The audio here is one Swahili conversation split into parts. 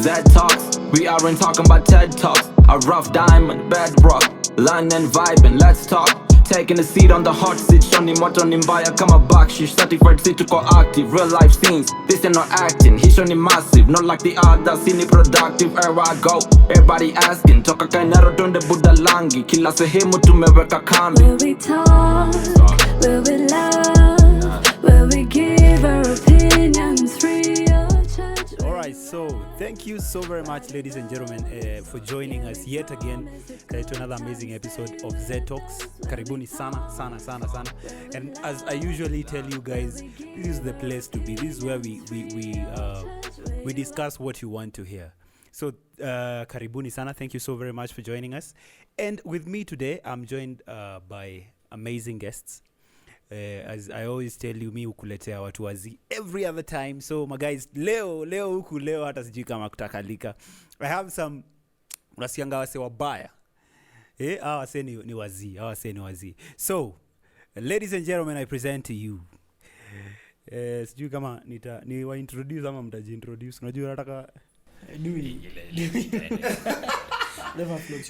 Z Talks. We aren't talking about TED Talks. A rough diamond, bedrock, London vibing, let's talk. Taking a seat on the hot seat, shoni moto ni mbaya kama backshish. Certified seat to go active, real life scenes. This ain't not acting, he shoni massive, not like the others. Sini productive, everywhere I go, everybody asking. Toka kainaro tunde budalangi, kila sehemu tumeweka kambi. Will we talk? Will we love? Will we give our opinions free of charge? Alright, so thank you so very much, ladies and gentlemen, for joining us yet again to another amazing episode of Z Talks. Karibuni sana. And as I usually tell you guys, this is the place to be. This is where we discuss what you want to hear. So karibuni sana. Thank you so very much for joining us. And with me today, I'm joined by amazing guests. As I always tell you, mi ukuletea watu wazi every other time. So my guys, leo hata sijui kama kutakalika. I have some unasianga wase wabaya. Hawa wase ni wazi. So, ladies and gentlemen, I present to you. Sijui kama ni wa introduce ama mtaji introduce. Unajua nataka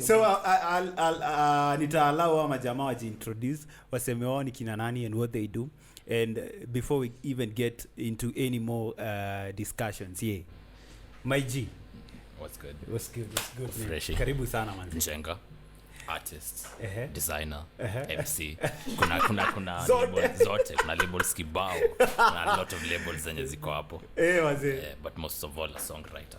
So I'll nitaallow wa majamaa waji introduce waseme wao ni kina nani and what they do, and before we even get into any more discussions. My G, What's good? Fresh. Karibu sana man. Njenga, artist, designer, Uh-huh. MC. Kuna zote, kuna labels kibao. Kuna a lot of labels zenye ziko hapo. Wazee. But most of all a songwriter.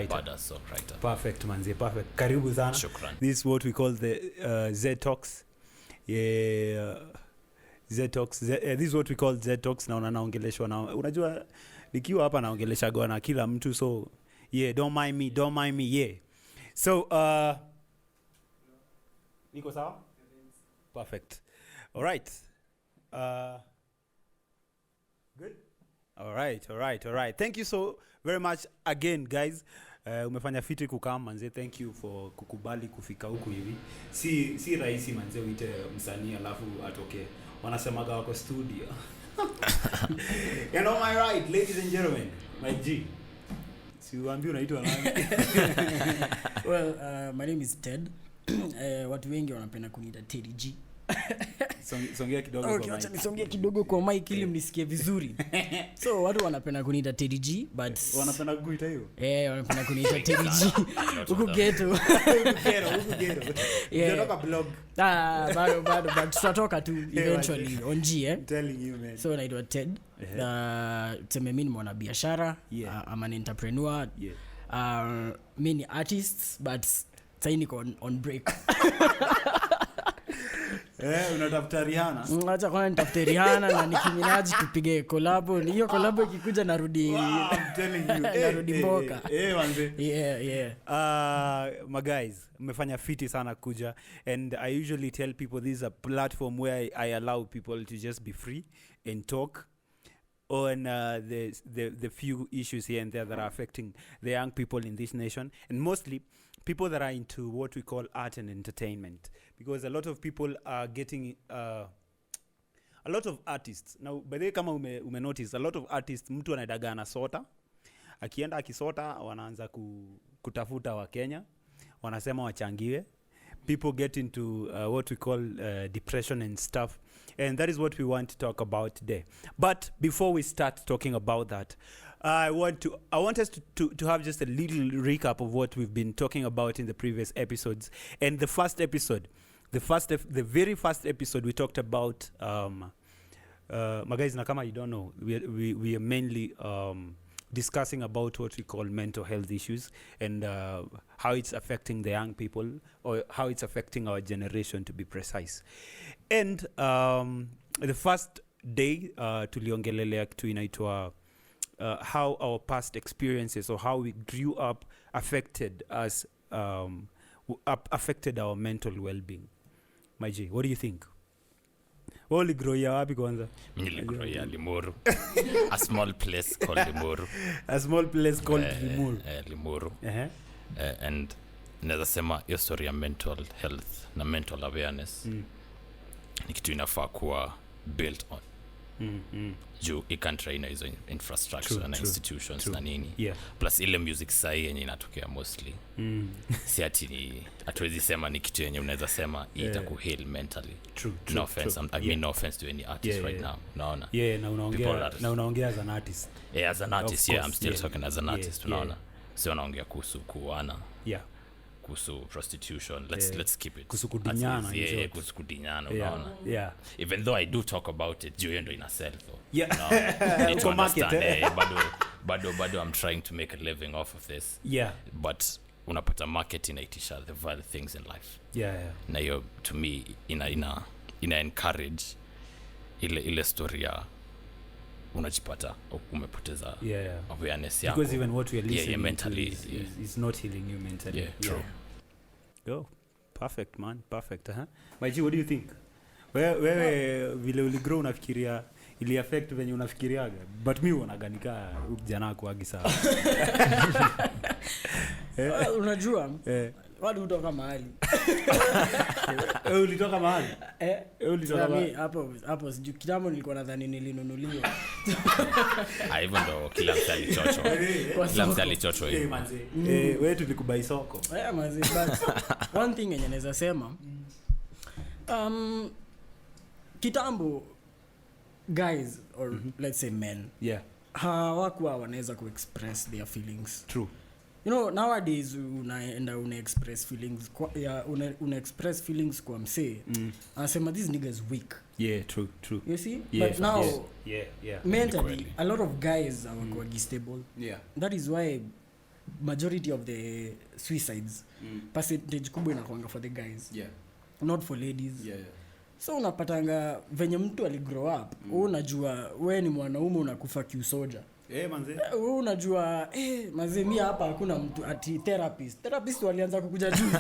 Badass songwriter. Perfect manzi, perfect. Karibu sana. Shukran. This is what we call the Z Talks. Z Talks. This is what we call Z Talks. Na naongeleshwa na unajua nikiwa hapa naongelesha na kila mtu, so don't mind me. So niko sawa? Perfect. All right. Good. All right. Thank you so very much again, guys. Umefanya fiti kukam manze. Thank you for kukubali kufika huku hivi. Si rahisi manze uite msanii alafu atoke. Wanasemaga wako studio. And on my right, ladies and gentlemen, my G. Siwaambie unaitwa nani? Well, my name is Ted. Watu wengi wanapenda kuniita Teddy G. Songea kidogo kwa mic. Acha nisongee kidogo kwa mic ili mnisikie vizuri. So watu wanapenda kuniita Teddy G, but wanapenda kuita hiyo? Wanapenda kuniita Teddy G. Huko ghetto. Unatoka blog. Bado but tutatoka tu eventually on G. I'm telling you, man. So naitwa Ted. Tuseme mimi ni mwanabiashara, I'm an entrepreneur. Mimi ni artist, but sasa niko on break. Unatafuta Rihanna? Acha kwanza nitafute Rihanna na Nicki Minaj tupige collab. Hiyo collab ikikuja narudi. I'm telling you. Narudi mboka. Manze. Yeah. My guys, mmefanya fiti sana kuja, and I usually tell people this is a platform where I allow people to just be free and talk on the few issues here and there that are affecting the young people in this nation, and mostly people that are into what we call art and entertainment, because a lot of people are getting a lot of artists now. By the way, kama ume notice, a lot of artists mtu anadaga na sota, akienda akisota wanaanza kutafuta wa Kenya, wanasema wachangiwe. People get into what we call depression and stuff, and that is what we want to talk about today. But before we start talking about that, I want us to have just a little recap of what we've been talking about in the previous episodes. And the very first episode, we talked about my guys, nakama you don't know, we are mainly discussing about what we call mental health issues, and how it's affecting the young people, or how it's affecting our generation, to be precise. And the first day tuliongelelea kitu inaitwa how our past experiences, or how we grew up, affected us, affected our mental well-being. My G, what do you think? Wali grow ya wapi kwanza? Mimi grow ya Limuru. A small place called Limuru. Limuru. And naweza sema hiyo story ya mental health na mental awareness ni kitu inafaa kuwa built on. juu ikantraina hizo infrastructure na institutions na nini. Plus ile music sahi yenye inatokea mostly si ati hatuwezi sema ni kitu yenye unaweza sema itakuheal mentally. No offense, I mean no offense to any artist right now. Naona na unaongea as an artist. As an artist, I'm still talking as an artist. Unaona, sio naongea kuhusu kuana, kuhusu prostitution. Let's keep it kuhusu kudinyana. Kuhusu kudinyana, unaona. Even though I do talk about it, juu ndo ina sell though. Need to understand, bado I'm trying to make a living off of this. But unapata market inaitisha the vile things in life. Na hiyo to me ina encourage ile story ya unajipata umepoteza awareness yako. Because even what we are listening mentally is not healing you mentally. Go. Perfect, man. Perfect. Maji, what do you think? Wewe vile uligrow unafikiria ili affect venye unafikiriaga, but mimi unaganika kijana kuagi sawa. Unajua watu hutoka mahali. Ulitoka mahali? Ulitoka mahali? Hapo sijui kitambo nilikuwa nadhani nilinunuliwa. Hivyo ndo kila mtu alichocho. Kila mtu alichocho hiyo. Manzi. Wewe tulikubai soko. Manzi, but one thing yenye naweza sema kitambo guys or let's say men hawakuwa wanaweza kuexpress their feelings. True. You know, nowadays una express feelings una express feelings kwa msee anasema this nigga is weak. True. You see? But now mentally a lot of guys are quite stable. That is why majority of the suicides percentage kubwa inakuanga for the guys, not for ladies. So unapatanga venye mtu aligrow up unajua wewe ni mwanaume unakufa kiusoja. Manze. Wewe unajua manze mimi hapa hakuna mtu ati therapist walianza kukuja juzi.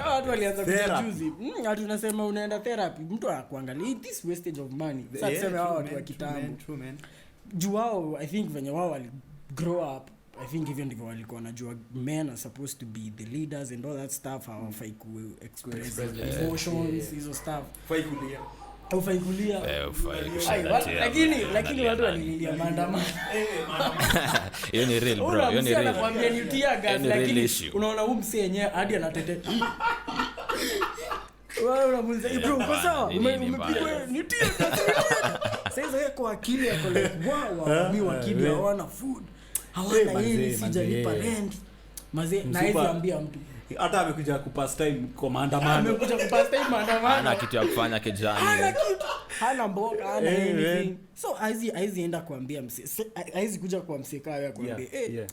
Watu walianza kukuja juzi. Hata tunasema unaenda therapy mtu anakuangalia this wastage of money. Sasa tuseme hao watu wa kitambo. Juu wao I think venye wao wali grow up, I think even ndivyo walikuwa wanajua men are supposed to be the leaders and all that stuff, how fake express emotions, hizo stuff. Ufai kulia. Lakini watu walililia maandamano. Hiyo ni real bro. Hiyo ni real. Anakuambia ni tia gas, lakini unaona huyu msee yenyewe hadi anateteta. Wao unamuuliza bro uko sawa? Umepigwa ni tia gas. Sasa yeye kwa akili yako like wow, mimi wakili hawana food. Hawana hili sijalipa rent. Mazee na hizo ambia mtu hata amekuja kupass time kwa maandamano. Hana kitu ya kufanya kijani. Hana mboga, hana anything. So aizi enda kuambia msee. Aizi kuja kwa msee kaya kuambia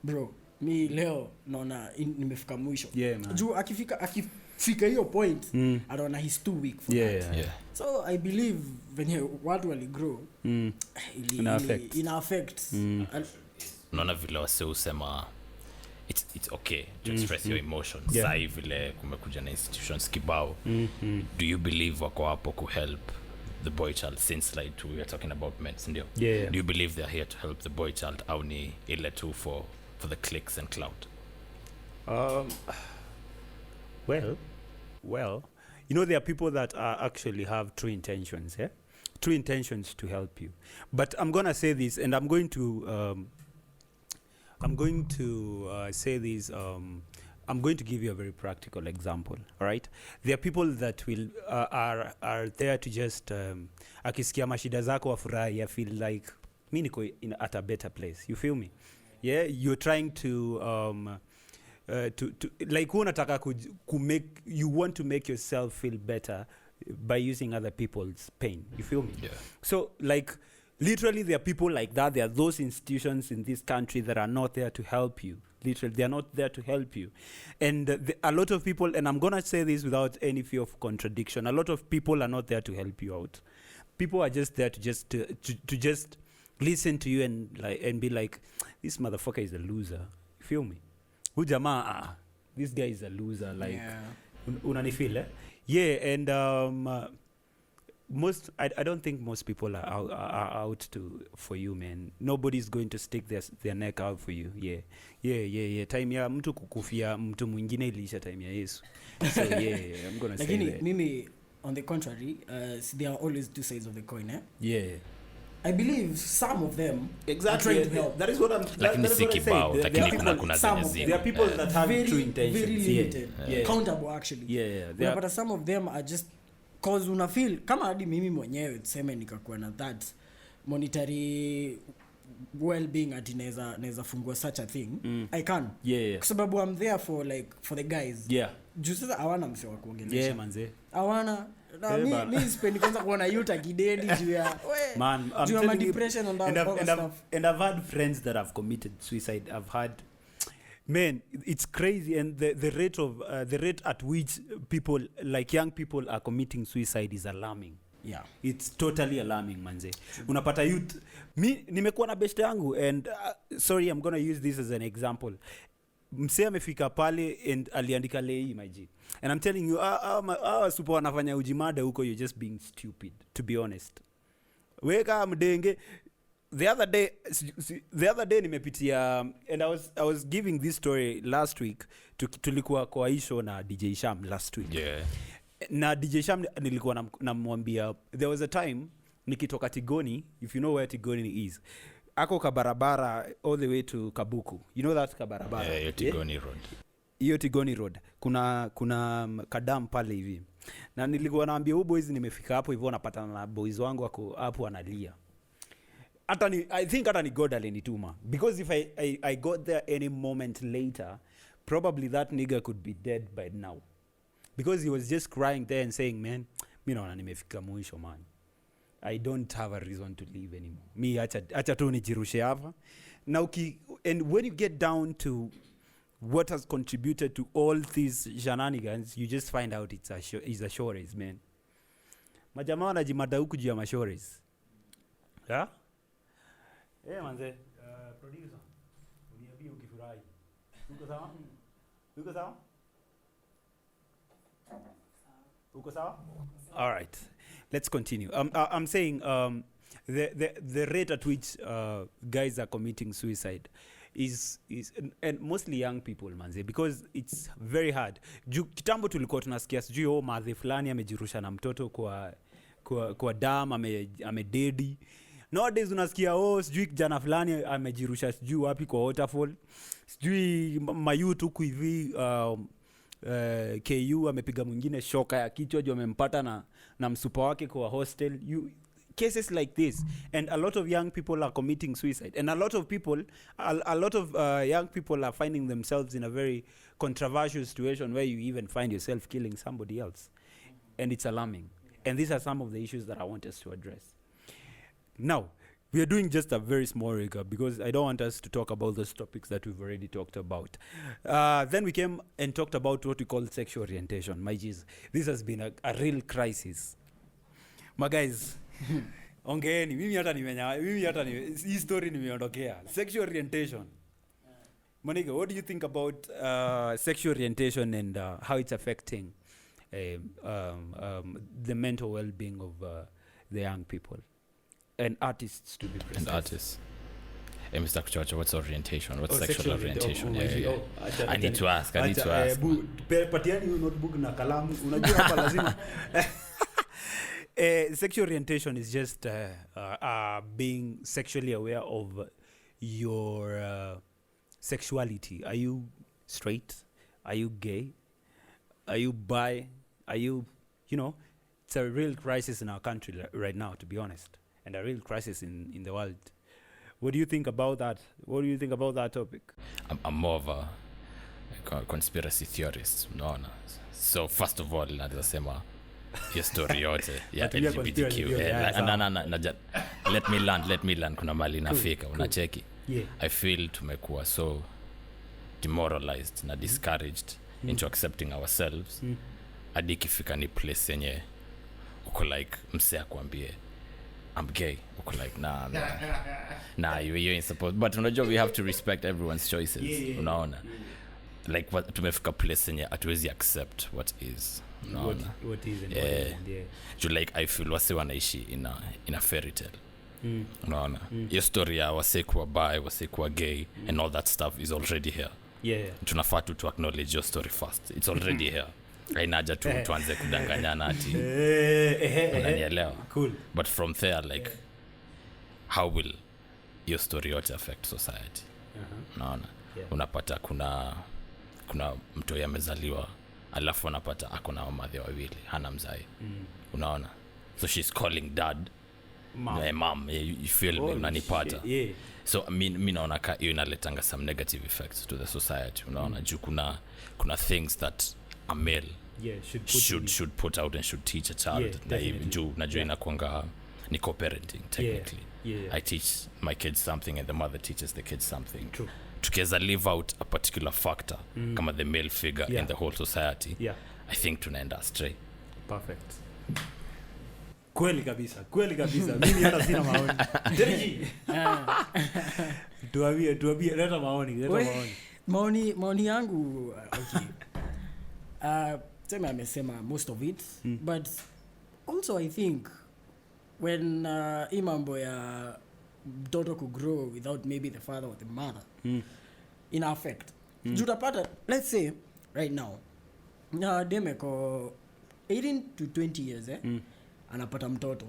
bro, mi leo naona nimefika mwisho. Juu akifika hiyo point anaona he's too weak for that. So I believe when watu wali grow ina affect. Unaona vile wase usema it's okay to express your emotions. Sasa vile kumekuja na institutions kibao. Do you believe wako hapo ku help the boy child since like we are talking about men ndio? Do you believe they are here to help the boy child au ni ile tu for the clicks and clout? Well, you know there are people that actually have true intentions, true intentions to help you. But I'm going to say this, and I'm going to say this. I'm going to give you a very practical example. All right, there are people that will are there to just akisikia mashida zako wafurahi, feel like mimi niko at a better place. You feel me? Yeah, you're trying to like unataka you want to make yourself feel better by using other people's pain. You feel me? So like literally there are people like that. There are those institutions in this country that are not there to help you. Literally they are not there to help you. And a lot of people, and I'm going to say this without any fear of contradiction, a lot of people are not there to help you out. People are just there to just listen to you and be like, this motherfucker is a loser. You feel me? Jamaa, this guy is a loser, like unanifeel, and I don't think most people are out for you, man. Nobody's going to stick their neck out for you. Time ya mtu kukufia mtu mwingine ilisha time ya Yesu. So I'm going to say that. Lakini on the contrary, there are always two sides of the coin, eh? Yeah. I believe some of them exactly are trying to help. That is what I'm like that is what I said. There are people that have very, true intentions. very limited. Countable actually. Unapata some of them are just cause una feel kama hadi mimi mwenyewe tuseme nikakuwa na that monetary well-being ati naweza fungua such a thing. I can. Kwa sababu I'm there for the guys. Juu sasa hawana mse wa kuongelesha. Manze. Hawana na mi sipendi kwanza kuona youth akidedi juu ya man, juu ya depression and stuff. And I've had friends that have committed suicide. I've had, man, it's crazy, and the rate at which people like young people are committing suicide is alarming. It's totally alarming, manze. Unapata youth, mi nimekuwa na best yangu, and sorry, I'm going to use this as an example. Msee amefika pale and aliandika lei maji, and I'm telling you super wanafanya ujimada huko, you're just being stupid, to be honest. Weka mdenge. The other day nimepitia, and I was giving this story last week. Tulikuwa kwa isho na DJ Sham last week. Na DJ Sham nilikuwa namwambia there was a time nikitoka Tigoni, if you know where Tigoni is, ako kabarabara all the way to Kabuku. You know that kabarabara? Tigoni Road. Hiyo Tigoni Road. Kuna kadam pale hivi. Na nilikuwa naambia boys nimefika hapo hivyo napatana na boys wangu wako hapo analia. I think hata ni God alinituma, because if I got there any moment later, probably that nigga could be dead by now, because he was just crying there and saying, man, mimi naona nimefika mwisho, man. I don't have a reason to live anymore. Me acha tu nijirushe hapa. Now and when you get down to what has contributed to all these shenanigans, you just find out it's a shores, man. Majamaa wanajimada huku juu ya mashores. Yeah? Manze, producer. Uniambie ukifurahi. Uko sawa? Uko sawa? Uko sawa? All right. Let's continue. I'm saying the rate at which guys are committing suicide is and mostly young people, manze, because it's very hard. Kitambo tulikuwa tunasikia sijui madhe fulani amejirusha na mtoto kwa dam amededi. Nowadays unasikia sijui kijana fulani amejirusha sijui wapi kwa waterfall. Sijui mayutu huku hivi KU amepiga mwingine shoka ya kichwa juu amempata na msupa wake kwa hostel. Cases like this, and a lot of young people are committing suicide, and a lot of young people are finding themselves in a very controversial situation where you even find yourself killing somebody else, and it's alarming. And these are some of the issues that I want us to address. Now, we are doing just a very small recap because I don't want us to talk about those topics that we've already talked about. Then we came and talked about what we call sexual orientation. My jeez, this has been a real crisis. My guys, ongeeni, mimi hata hii story nimeondokea. Sexual orientation. Monica, what do you think about sexual orientation and how it's affecting the mental well-being of the young people? And artists, to be precise. And artists. Hey, Mr. Kuchocha, what's orientation? What's sexual orientation? I need to ask. Patiani notebook na kalamu. Unajua hapa lazima. Sexual orientation is just being sexually aware of your sexuality. Are you straight? Are you gay? Are you bi? Are you, it's a real crisis in our country right now, to be honest. And a real crisis in the world. What do you think about that? What do you think about that topic? I'm more of a conspiracy theorist, unaona. So first of all, nasema hiyo story yote ya LGBTQ. Let me learn kuna mali nafika, unacheki. I feel tumekuwa so demoralized na discouraged into accepting ourselves. Hadi ikifika ni place yenye uko like msea kuambie I'm gay. Uko like nah, you ain't supposed. But unajua we have to respect everyone's choices. Unaona. Like what tumefika place yenye hatuwezi accept what is. Unaona. What is and what isn't. You like I feel wase wanaishi in a fairy tale. Unaona. Your story ya wase kuwa bi, wase kuwa gay and all that stuff is already here. Tunafaa to acknowledge your story first. It's already here. Ainaja tuanze kudanganyana ati unanielewa. Cool. But from there like how will your story yote affect society? Unaona? Unapata kuna mtu amezaliwa alafu unapata akona wamadhi wawili hana mzai. Unaona? So she's calling dad mom. You feel me? Unanipata? Yeah. So mi naona ka hiyo inaletanga some negative effects to the society. Unaona? Juu kuna things that a male should put out and should teach a child. Na juu najua inakuanga ni co-parenting technically. I teach my kids something and the mother teaches the kids something. True. Tukiweza leave out a particular factor kama the male figure in the whole society, I think tunaenda astray. Perfect. Kweli kabisa. Mimi hata sina maoni. Terji. Tuambie leta maoni. Maoni yangu okay. Sema amesema most of it, but also I think when imambo ya mtoto could grow without maybe the father or the mother in affect. Jutapata, let's say right now demeko 18 to 20 years anapata mtoto.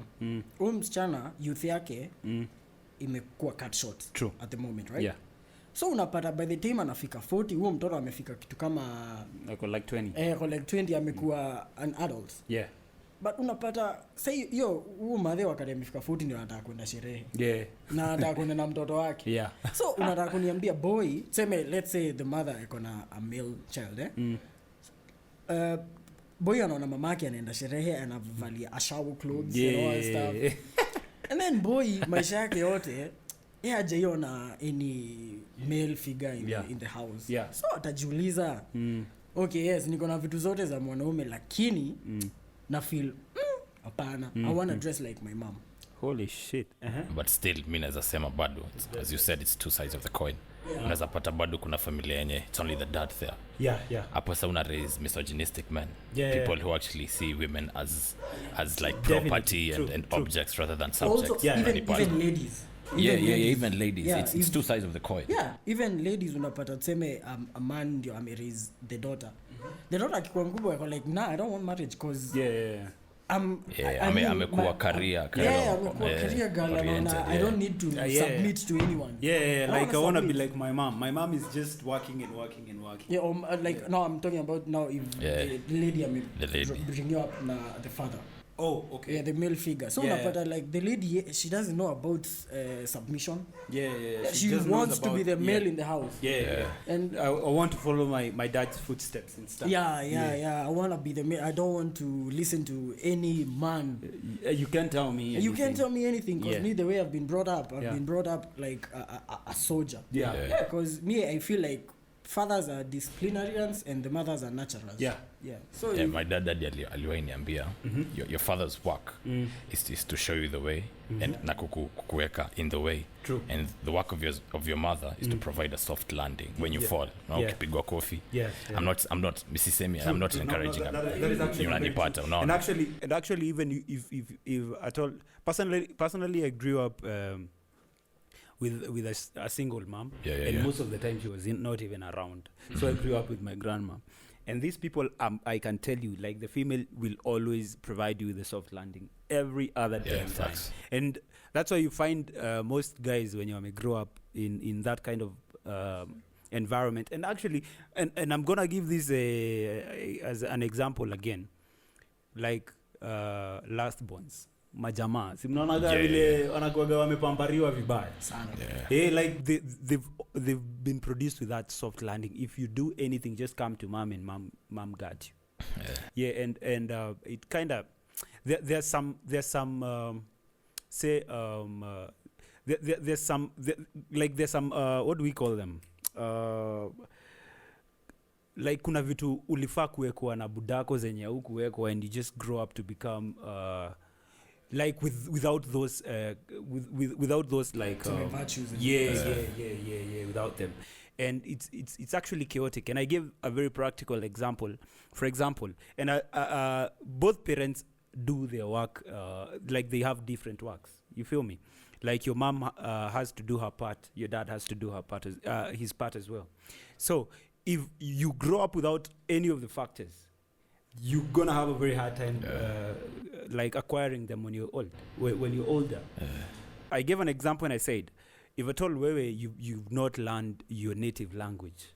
Msichana youth yake imekuwa cut short. True. At the moment, right? Yeah. So unapata by the time anafika 40 huo mtoto amefika kitu kama like 20. Like 20 amekuwa an adult. Yeah. But unapata say hiyo huo madhe wakati amefika 40 ndio anataka kwenda sherehe. Yeah. Na anataka kwenda na mtoto wake. Yeah. So unataka kuniambia boy, seme let's say the mother iko na a male child boy anaona mamake anaenda sherehe anavalia ashawo clothes and all stuff. And then boy maisha yake yote hajaiona any male figure in the house. Yeah. So atajiuliza okay, yes niko na vitu zote za mwanaume lakini na feel hapana, I want to dress like my mom. Holy shit. But still mi naweza sema bado as you said it's two sides of the coin. Unaweza pata bado kuna familia yenye it's only the dad there. Hapo sasa una raise misogynistic men. People who actually see women as like property and objects rather than subjects. Also, even ladies. Even ladies. It's two sides of the coin. Even ladies unapata tuseme a man ndio ameраise the daughter. The daughter akikuwa mkubwa yako like I don't want marriage cause amekuwa career girl and I don't need to submit to anyone. Like I want to be like my mom. My mom is just working. Like no, I'm talking about now if the lady bring you up na the father. Oh, okay. Yeah, the male figure. So unapata like the lady, she doesn't know about submission. She wants to be the male in the house. And I want to follow my dad's footsteps and stuff. I want to be the male. I don't want to listen to any man. You can't tell me anything. You can't tell me anything because me, the way I've been brought up, I've been brought up like a soldier. Because me, I feel like fathers are disciplinarians and the mothers are naturals. So my dad aliwahi niambia your father's work is to show you the way and na kukuweka in the way. True. And the work of your mother is to provide a soft landing when you fall. Ukipigwa kofi. I'm not encouraging that is actually unanipata unaona. And actually even if at all personally I grew up with a single mom, and most of the time she was not even around. So I grew up with my grandma, and these people I can tell you like the female will always provide you with a soft landing every other damn time. And that's why you find most guys when you grow up in that kind of environment. And actually and I'm gonna give this as an example again, like last borns majamaa simnaonaga vile wanakuaga wamepambariwa vibaya sana. Like they've been produced with that soft landing. If you do anything, just come to mom and mom got you. And it kind of there's some there's some what do we call them, like kuna vitu ulifaa kuwekwa na budako zenye hukuwekwa and you just grow up to become like without those without those like virtues without them. And it's actually chaotic. And I give a very practical example. For example, and both parents do their work like they have different works. You feel me? Like your mom has to do her part, your dad has to do her part his part as well. So if you grow up without any of the factors, you're gonna have a very hard time like acquiring them when you're old. When you're older. I gave an example when I said, if at all you've not learned your native language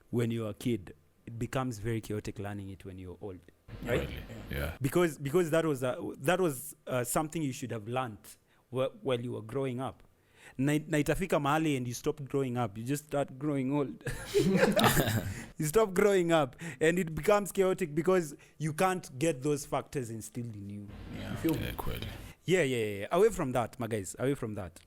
when you're a kid, it becomes very chaotic learning it when you're old, right? Yeah. Because that was something you should have learned while you were growing up. Na itafika mahali and you stop growing up, you just start growing old. You stop growing up and it becomes chaotic because you can't get those factors instilled in you. You feel me? Yeah. Away from that, my guys, away from that.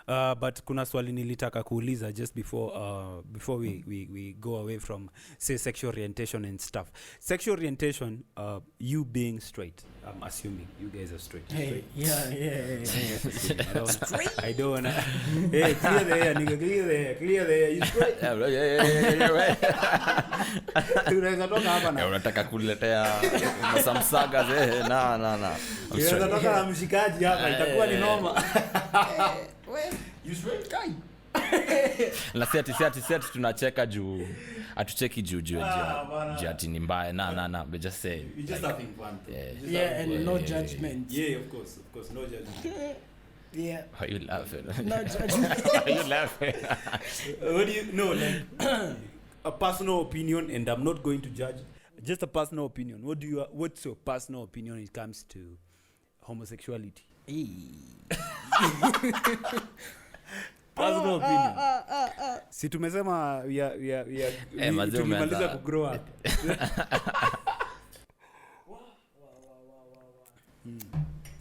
But kuna swali nilitaka kuuliza just before we go away from, say, sexual orientation and stuff. Sexual orientation, you being straight, I'm assuming you guys are straight. Hey, yeah. Straight? I don't wanna. Hey, clear the air, nigga, clear the air. You straight? Yeah. Tunaweza toka hapa na. Unataka kuletea masamsaga na. Tunaweza toka na mshikaji hapa, itakuwa ni noma. You straight guy. Na seti tunacheka juu atucheki juu ati ni mbaya na we just say we just having fun. Yeah, and no judgment. Yeah, of course no judgment. Yeah. Why you laughing? No judgment. Why you laughing? What do you know, like a personal opinion, and I'm not going to judge, just a personal opinion. What's your personal opinion when it comes to homosexuality? Personal opinion. Si tumesema tukimaliza kugrow up.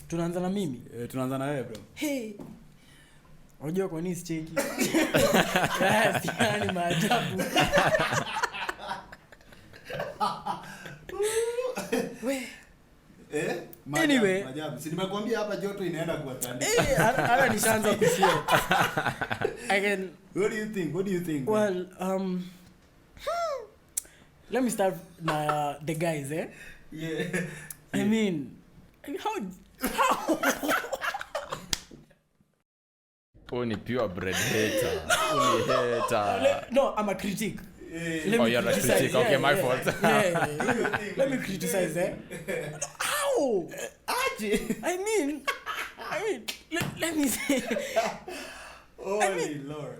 Tunaanza na mimi? Tunaanza na wewe bro. Hey. Unajua kwa nini sicheki? Yani maajabu. We. Anyway, si nimekuambia hapa joto inaenda kuwatandika. Hata nishaanza kufeel. Again, what do you think? Well, let me start the guys, eh? Yeah. I mean, how Only pure bread hater. Only hater. No, I'm a critic. You're a critic. Okay, my fault. Let me criticize, eh? How? I mean, let me say. Holy Lord.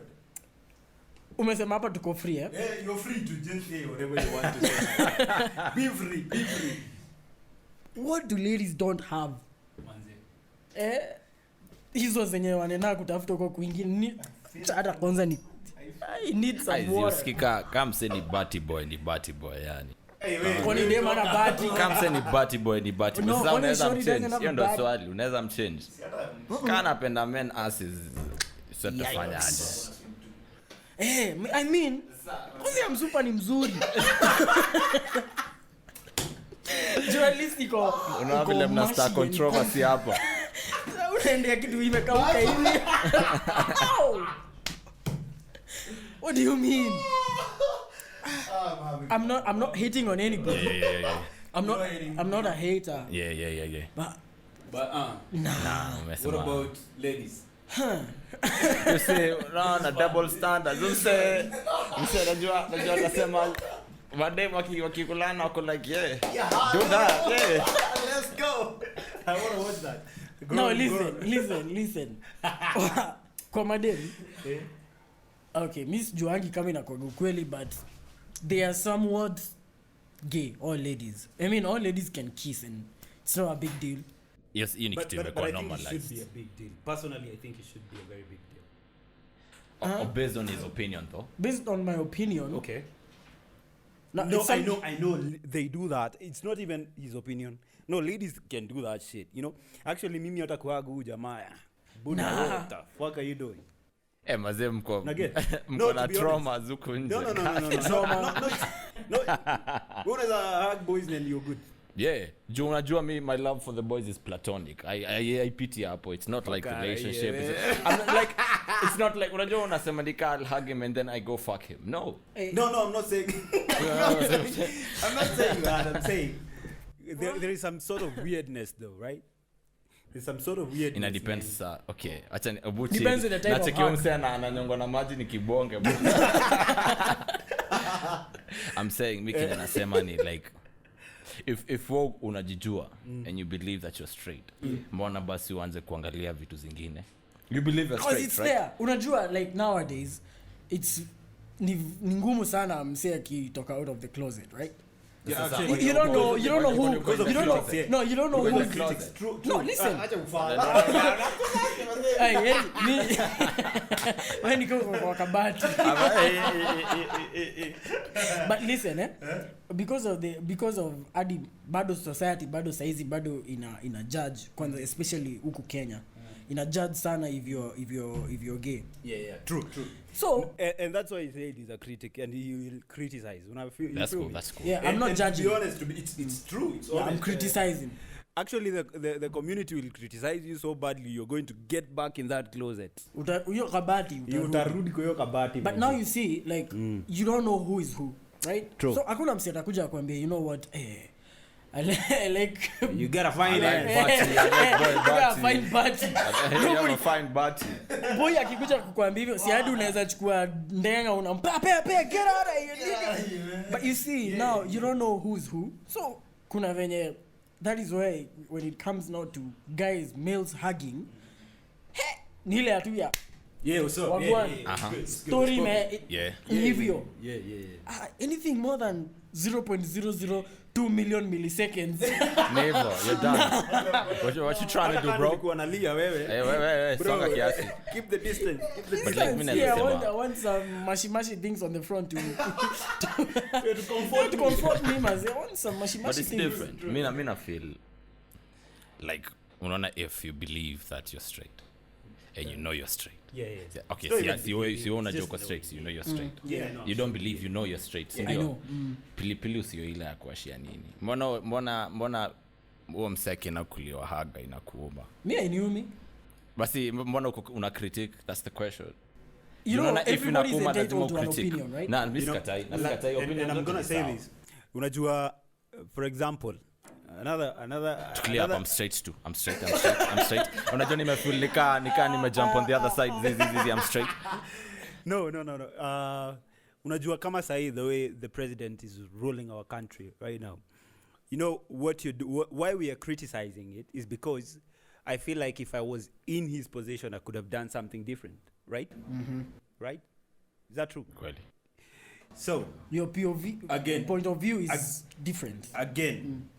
Umesema hapa tuko free, eh? Yeah, you're free to just say whatever you want to say. Be free. What do ladies don't have? Hizo zenye wanena kutafuta kwa kwingine. Hata kwanza ni I need some water. Usikika kama ni batty boy yani. Kwani dem ana batty? Kama ni batty boy. Sasa unaweza mchange. Hiyo ndio swali, unaweza mchange. Kana napenda men asses. Sitafanyaje? I mean, kuzi ya msupa ni mzuri. Journalistiko. Unaona vile mnasta controversy hapa. Unaendea kitu imekauka hivi. What do you mean? I'm not hating on anybody. Yeah. I'm not a hater. Yeah. But nah. What about ladies? You say na double standards. Mse najua nasema madem wakikulana wako like yeah. Do that. Yeah. Let's go. I want to watch that. No, listen. Kwa madem. Okay, Miss Joangi kama inakuwa kweli, but they are somewhat gay, all ladies. I mean, all ladies can kiss and it's not a big deal. Yes, you need to make it normalized. It should be a big deal. Personally, I think it should be a very big deal. Based on his opinion, though. Based on my opinion. Okay. No, I know they do that. It's not even his opinion. No, ladies can do that shit, you know. Actually, mimi hata kwa huyu jamaa. Buddha, what the fuck are you doing? Mazee mko na trauma zuko nje. No. Trauma. No. Unaweza hug boys and you're good. Yeah. Juu unajua my love for the boys is platonic. I pity hapo. It's not like relationship. I'm not like it's not like unajua unasema I'll hug him and then I go fuck him. No. No, I'm not saying. I'm not saying that. I'm saying there is some sort of weirdness though, right? There's some sort of weirdness. It depends. Okay. Acha abuchi. Depends on the type of hug. Nacheki msana ananyongwa na maji ni kibonge. I'm saying mimi nasema ni like if wewe unajijua and you believe that you're straight, mbona basi uanze kuangalia vitu zingine? You believe you're straight, it's right? there. Unajua like nowadays it's ni ngumu sana msee akitoka out of the closet, right? Yeah, actually, you don't know who critics. True. No, listen. Hey, me. When you go for kabati. But listen, because of adi bado society bado saizi bado ina judge kwanza, especially huku Kenya. Ina judge sana if you're gay. Yeah. True. So and that's why he said he's a critic and he will criticize. That's cool. Yeah, I'm not judging. To be honest, it's true. It's honest. I'm criticizing. Actually, the community will criticize you so badly you're going to get back in that closet. Utarudi kwa hiyo kabati. But now you see, like, you don't know who is who, right? True. So hakuna msi atakuja kuambia, you know what, I like you gotta find Batty. Boy akikuja kukuambia hivyo, si hadi unaweza chukua ndenga unampa get out of here. But you see, now you don't know who's who. So kuna venye, that is why when it comes now to guys, males hugging, ni ile atu ya so story me hivyo. Anything more than 0.002 million milliseconds. Never, you're done. What you trying to do, bro? Hey, songa kiasi. Keep the distance. But like me, I want some mashy things on the front to comfort me, man. I want some mashy but it's things. different. I feel like if you believe that you're straight and you know you're straight. Okay, you wanna joke straight, so you know you're straight. You don't believe you know you're straight. So I know. Pilipili usio ile ya kuashia nini. Mbona huo mseke na kuliwa haga inakuuma. I knew me. Basi mbona una critique? That's the question. You know, everybody's entitled to an opinion, right? Nah, miskatai opinion. And I'm going to say this. Unajua, for example, another clear up, I'm straight. Unajua nimefeel nika nimejump on the other side. This I'm straight. No. Unajua kama sahi the way the president is ruling our country right now. You know what you do, why we are criticizing it is because I feel like if I was in his position I could have done something different, right? Right? Is that true? Really? So your POV again, point of view is different. Again,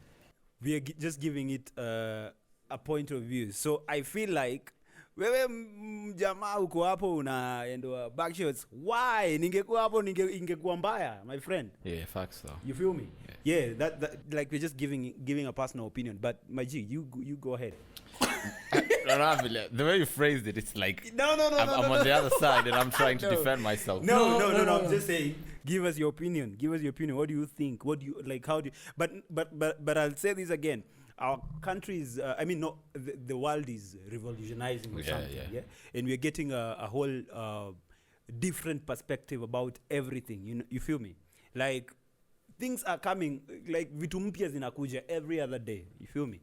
we are just giving it a point of view. So I feel like wewe jamaa uko hapo unaenda backshots, why ningekuwa hapo ingekuwa mbaya, my friend. Yeah, facts though. You feel me? Yeah, that like we're just giving a personal opinion, but my G, you go ahead. The way you phrased it, it's like no, I'm on the other side and I'm trying to defend myself. No. I'm just saying, give us your opinion. What do you think? What do you like? How do you, but I'll say this again. Our country is, the world is revolutionizing or something. Yeah? And we're getting a whole different perspective about everything. You feel me? Like, things are coming, like, vitu mpya zinakuja every other day. You feel me?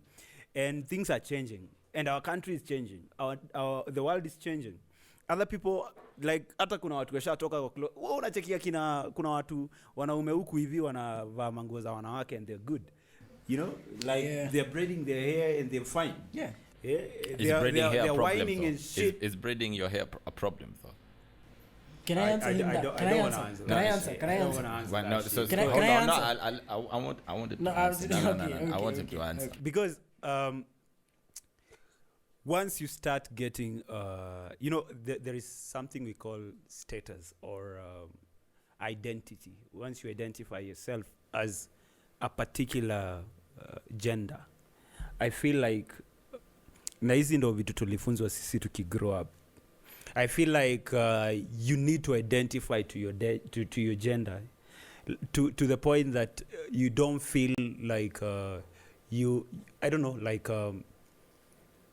And things are changing. And our country is changing. The world is changing. Other people, like, hata kuna watu washatoka kwa unachekia kuna watu wanaume huku hivi wanavaa manguo za wanawake and they're good. You know, like they're braiding their hair and they're fine. Yeah. They're whining and shit. Is braiding your hair a problem though? Can I answer him that? Can I answer? Can I answer? I wanted to answer. Because once you start getting, there is something we call status or identity. Once you identify yourself as a particular gender, I feel like na hizi ndo vitu tulifunzwa sisi tukigrow up. I feel like you need to identify to your gender to the point that you don't feel like I don't know, like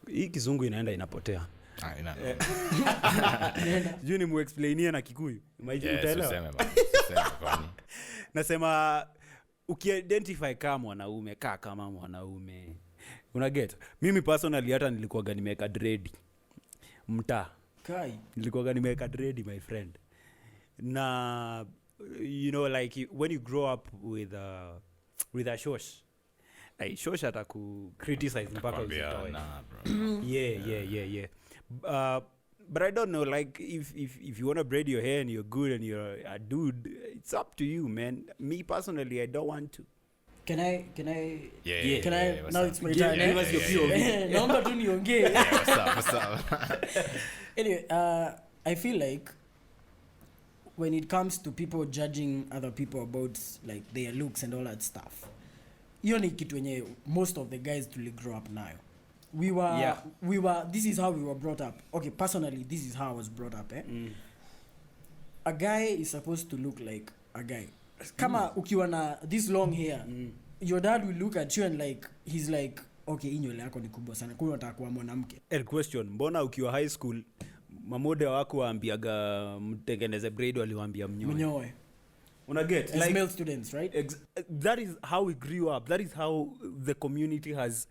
hii kizungu inapotea. Juu ni muexplainia na Kikuyu. Utaelewa? Nasema ukiidentify kama mwanaume, kama mwanaume. Unaget? Mimi personally hata nilikuwa nimeweka dread. Mtaa. Nilikuwa nimeweka dread, my friend. Na you know, like when you grow up with a shosh, shosha ataku criticize mpaka usitoe. Yeah. But I don't know, like if you want to braid your hair and you're good and you're a dude, it's up to you, man. Me personally, I don't want to. Can I Yeah, now it's my turn. Naomba tu niongee. What's up? Anyway, I feel like when it comes to people judging other people about like their looks and all that stuff, hiyo ni kitu yenye most of the guys tuli grow up nayo. We were this is how we were brought up. Okay, personally this is how I was brought up. A guy is supposed to look like a guy. Kama ukiwa na this long hair, your dad will look at you and like he's like, okay, hii nywele yako ni kubwa sana, kwa unataka kuwa mwanamke. Question, mbona ukiwa high school mamode wako waambiaga mtengeneze braid waliwaambia mnyoe? Una get like male students, right? That is how we grew up. That is how the community has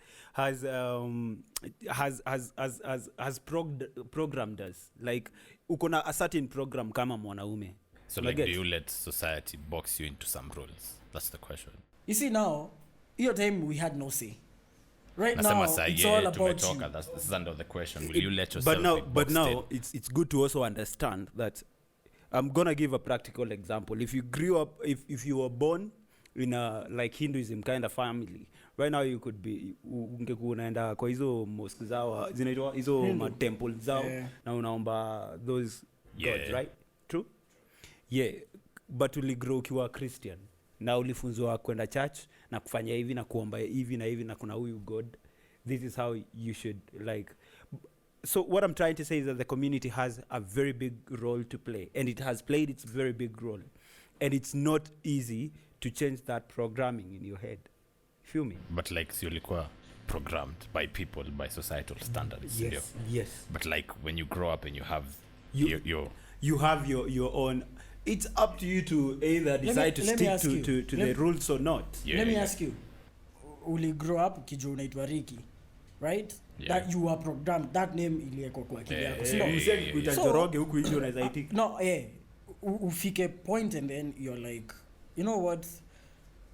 programmed us. Like uko na a certain program kama mwanaume. So like, do you let society box you into some roles? That's the question. You see now, your time we had no say. Right now, it's all about you. This is under the question. Will you let yourself But now, it's good to also understand that I'm going to give a practical example. If you grew up, if you were born in a like Hinduism kind of family, right now you could be ungekuwa unaenda kwa hizo mosque zao, zinaitwa hizo temple zao, na unaomba those gods, right? True? Yeah, but uligrow ukiwa Christian. Na ulifunzwa kwenda church na kufanya hivi na kuomba hivi na hivi na kuna huyu God. This is how you should like. So what I'm trying to say is that the community has a very big role to play, and it has played its very big role, and it's not easy to change that programming in your head. Feel me? But like so ulikuwa programmed by people, by societal standards. Yes. But like when you grow up and you have your own. It's up to you to either decide to stick to the rules or not. Let me ask you. Uli grow up ukijua unaitwa Ricky, right? That you are programmed. That name iliwekwa kwa akili yako. Usije kuita Joroge huku hiyo unaweza itika. No, ufike point and then you're like, you know what?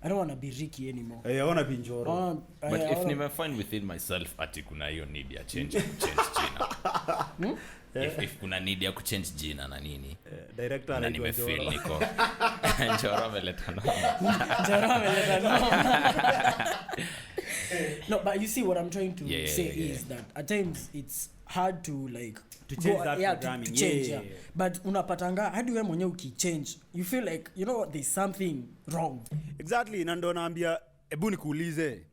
I don't want to be Ricky anymore. I want to be Njoro. But if never find within myself ati kuna hiyo need ya change jina. If kuna need ya kuchange jina na nini. Director na nimefeel niko. Njoro ameleta no. No, but you see what I'm trying to say is that at times it's hard to like to change that programming. To change, but unapatanga hadi wewe mwenyewe ukichange you feel like you know there's something wrong. Exactly, na ndo naambia hebu nikuulize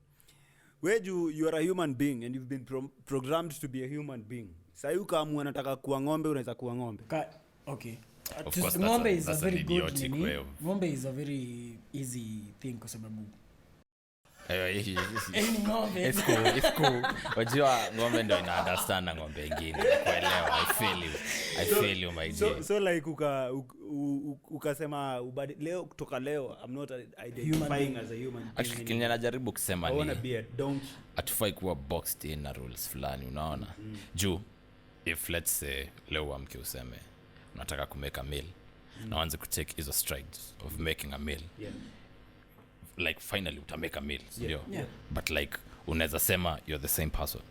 wewe you are a human being and you've been programmed to be a human being. Sasa kama unataka kuwa ng'ombe unaweza kuwa ng'ombe. Okay. Of course, ng'ombe is a very good name. Ng'ombe is a very easy thing kwa sababu It's cool. Wajua ng'ombe ndo ina understand na ng'ombe ingine. Kuelewa, I feel you my dear. So like ukasema leo kutoka leo I'm not identifying as a human being. Actually kile najaribu kusema ni atufai kuwa boxed in na rules fulani, unaona? Juu if let's say leo amke useme unataka kumake a meal na uanze kutake hizo strides of making a meal. Like finally utamake a meal, but like unaweza sema you're the same person.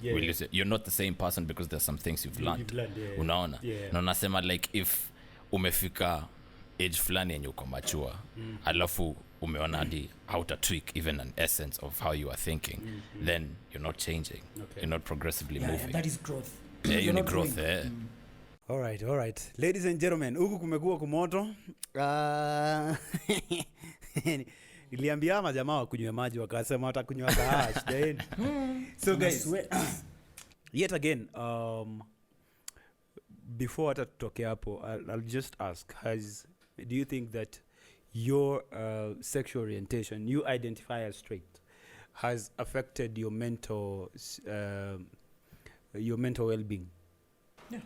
Will you say you're not the same person because there's some things you've learned. Unaona? Na unasema like if umefika age fulani yenye uko mature alafu umeona hadi how to tweak even an essence of how you are thinking, then you're not changing. You're not progressively moving. That is growth. You're not growth. All right. Ladies and gentlemen, huku kumekuwa kumoto. Niliambia majamaa wakunywe maji wakasema watakunywa kahash then. So guys, yet again before hata tutoke hapo I'll just ask, do you think that your sexual orientation, you identify as straight, has affected your mental well-being? Yeah.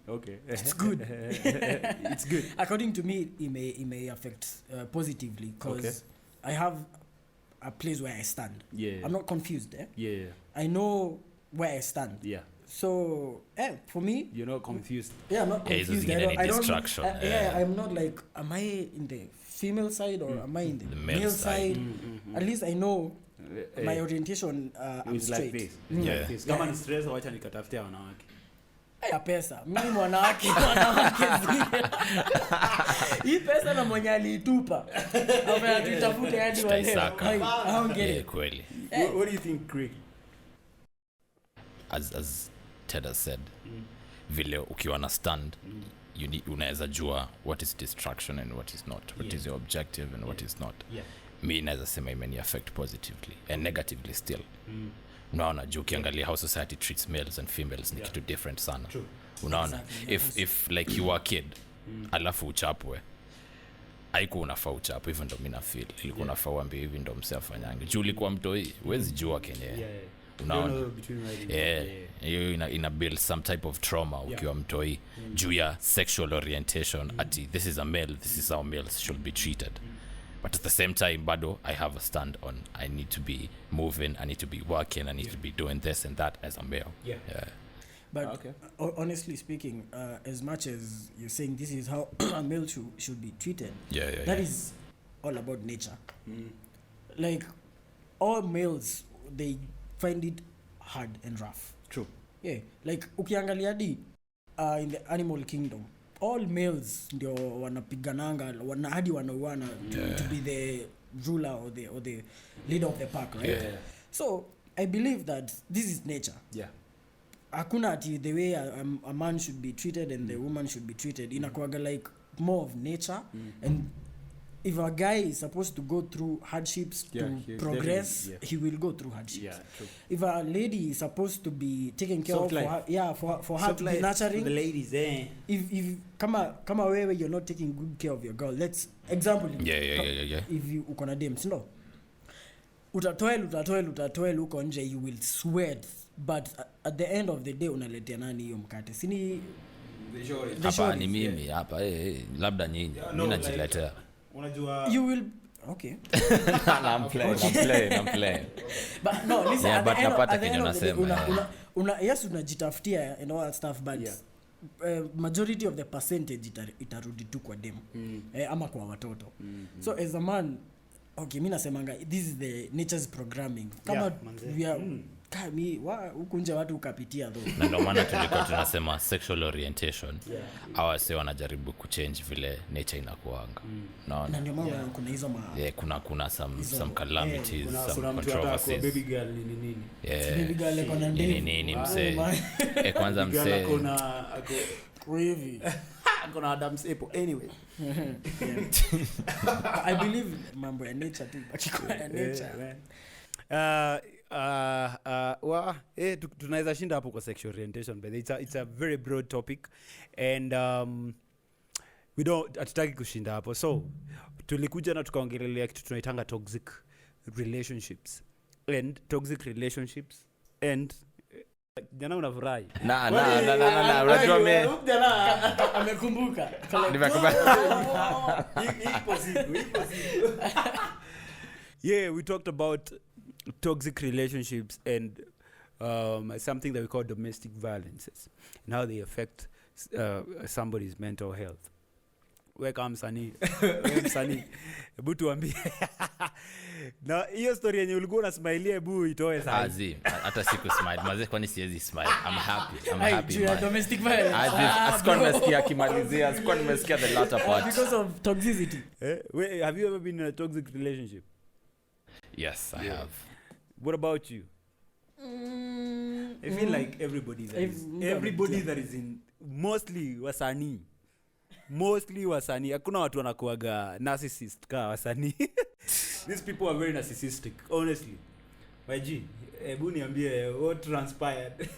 Okay. It's good. It's good. According to me, it may affect positively because I have a place where I stand. Yeah. I'm not confused. Yeah. I know where I stand. Yeah. So for me, you're not confused. Yeah, I'm not confused. I'm not like, am I in the female side or am I in the male side? At least I know my orientation. I'm straight. Like this. Kama ni stress, wacha nikatafutia wanawake. Ya pesa. Mimi mwanawake. Hii pesa na mwenye alitupa. Ama tutafute hadi wale. Yeah, kweli. What do you think, Craig? As Ted has said, vile ukiwa na stand, unaweza jua what is distraction and what is not, what is your objective and what is not. Mi naweza sema imeni affect positively and negatively still. Unaona, juu ukiangalia how society treats males and females ni kitu different sana. True. Unaona, if like you are a kid, alafu uchapwe, haiku unafaa uchapwe, hivyo ndo mi na feel. Ilikuwa unafaa uambie hivi ndo mse afanyange. Juu ulikuwa mtoi, huwezi jua kenye. Unaona, ina build some type of trauma ukiwa mtoi juu ya sexual orientation, ati this is a male, this is how males should be treated. But at the same time, bado, I have a stand on, I need to be moving, I need to be working, I need to be doing this and that as a male. But honestly speaking, as much as you're saying this is how a male should be treated, that is all about nature. Like, all males, they find it hard and rough. True. Yeah. Like, ukiangalia di in the animal kingdom, all males ndio wanapigananga, hadi wanauana to be the ruler or the leader of the pack, right? So I believe that this is nature. Hakuna ati the way a man should be treated and the woman should be treated. Inakuwaga like more of nature. And if a guy is supposed to go through hardships to progress, he will go through hardships. True. If a lady is supposed to be taken care of for her to be nurturing, the ladies, if kama wewe you're not taking good care of your girl, let's example. If you uko na dem, no, utatoel uko nje, you will sweat, but at the end of the day unaletea nani hiyo mkate? Sini hapa ni mimi hapa labda nyinyi mimi najiletea. You will okay. I'm playing. But no, listen, yeah, but napata kenye unasema. Yes, unajitafutia and all that stuff, but majority of the percentage itarudi tu kwa dem ama kwa watoto. So as a man, okay, mimi nasemanga this is the nature's programming. Kama we are kami huku nje watu ukapitia though. Na ndio maana tulikuwa tunasema sexual orientation. Hawa sio wanajaribu kuchange vile nature inakuanga. Na ndio maana kuna hizo kuna some calamities, some controversies. Baby girl nini. Baby girl iko na nini mse. Kwanza mse kwa hivi. Kuna Adam's apple anyway. I believe mambo ya nature tu kwa nature. Tunaweza shinda hapo kwa sexual orientation, but it's a very broad topic and we don't hatutaki kushinda hapo. So tulikuja na tukaongelelea kitu tunaitanga toxic relationships and jana unafurahi na unajua mimi amekumbuka we talked about toxic relationships and something that we call domestic violences and how they affect somebody's mental health. Welcome Sunny. Hebu tuambie. Na hiyo story yenye ulikuwa unasmailia hebu itoe sasa. Azi, hata siku smile. Maze kwani siwezi smile. I'm happy. Domestic violence. Asikuwa nimesikia kimalizia. Asikuwa nimesikia the latter part. Because of toxicity. Have you ever been in a toxic relationship? Yes, I have. What about you? I feel like everybody that is in mostly wasanii hakuna watu wanakuaga narcissist ka wasanii. These people are very narcissistic, honestly. Maji, hebu niambie what transpired.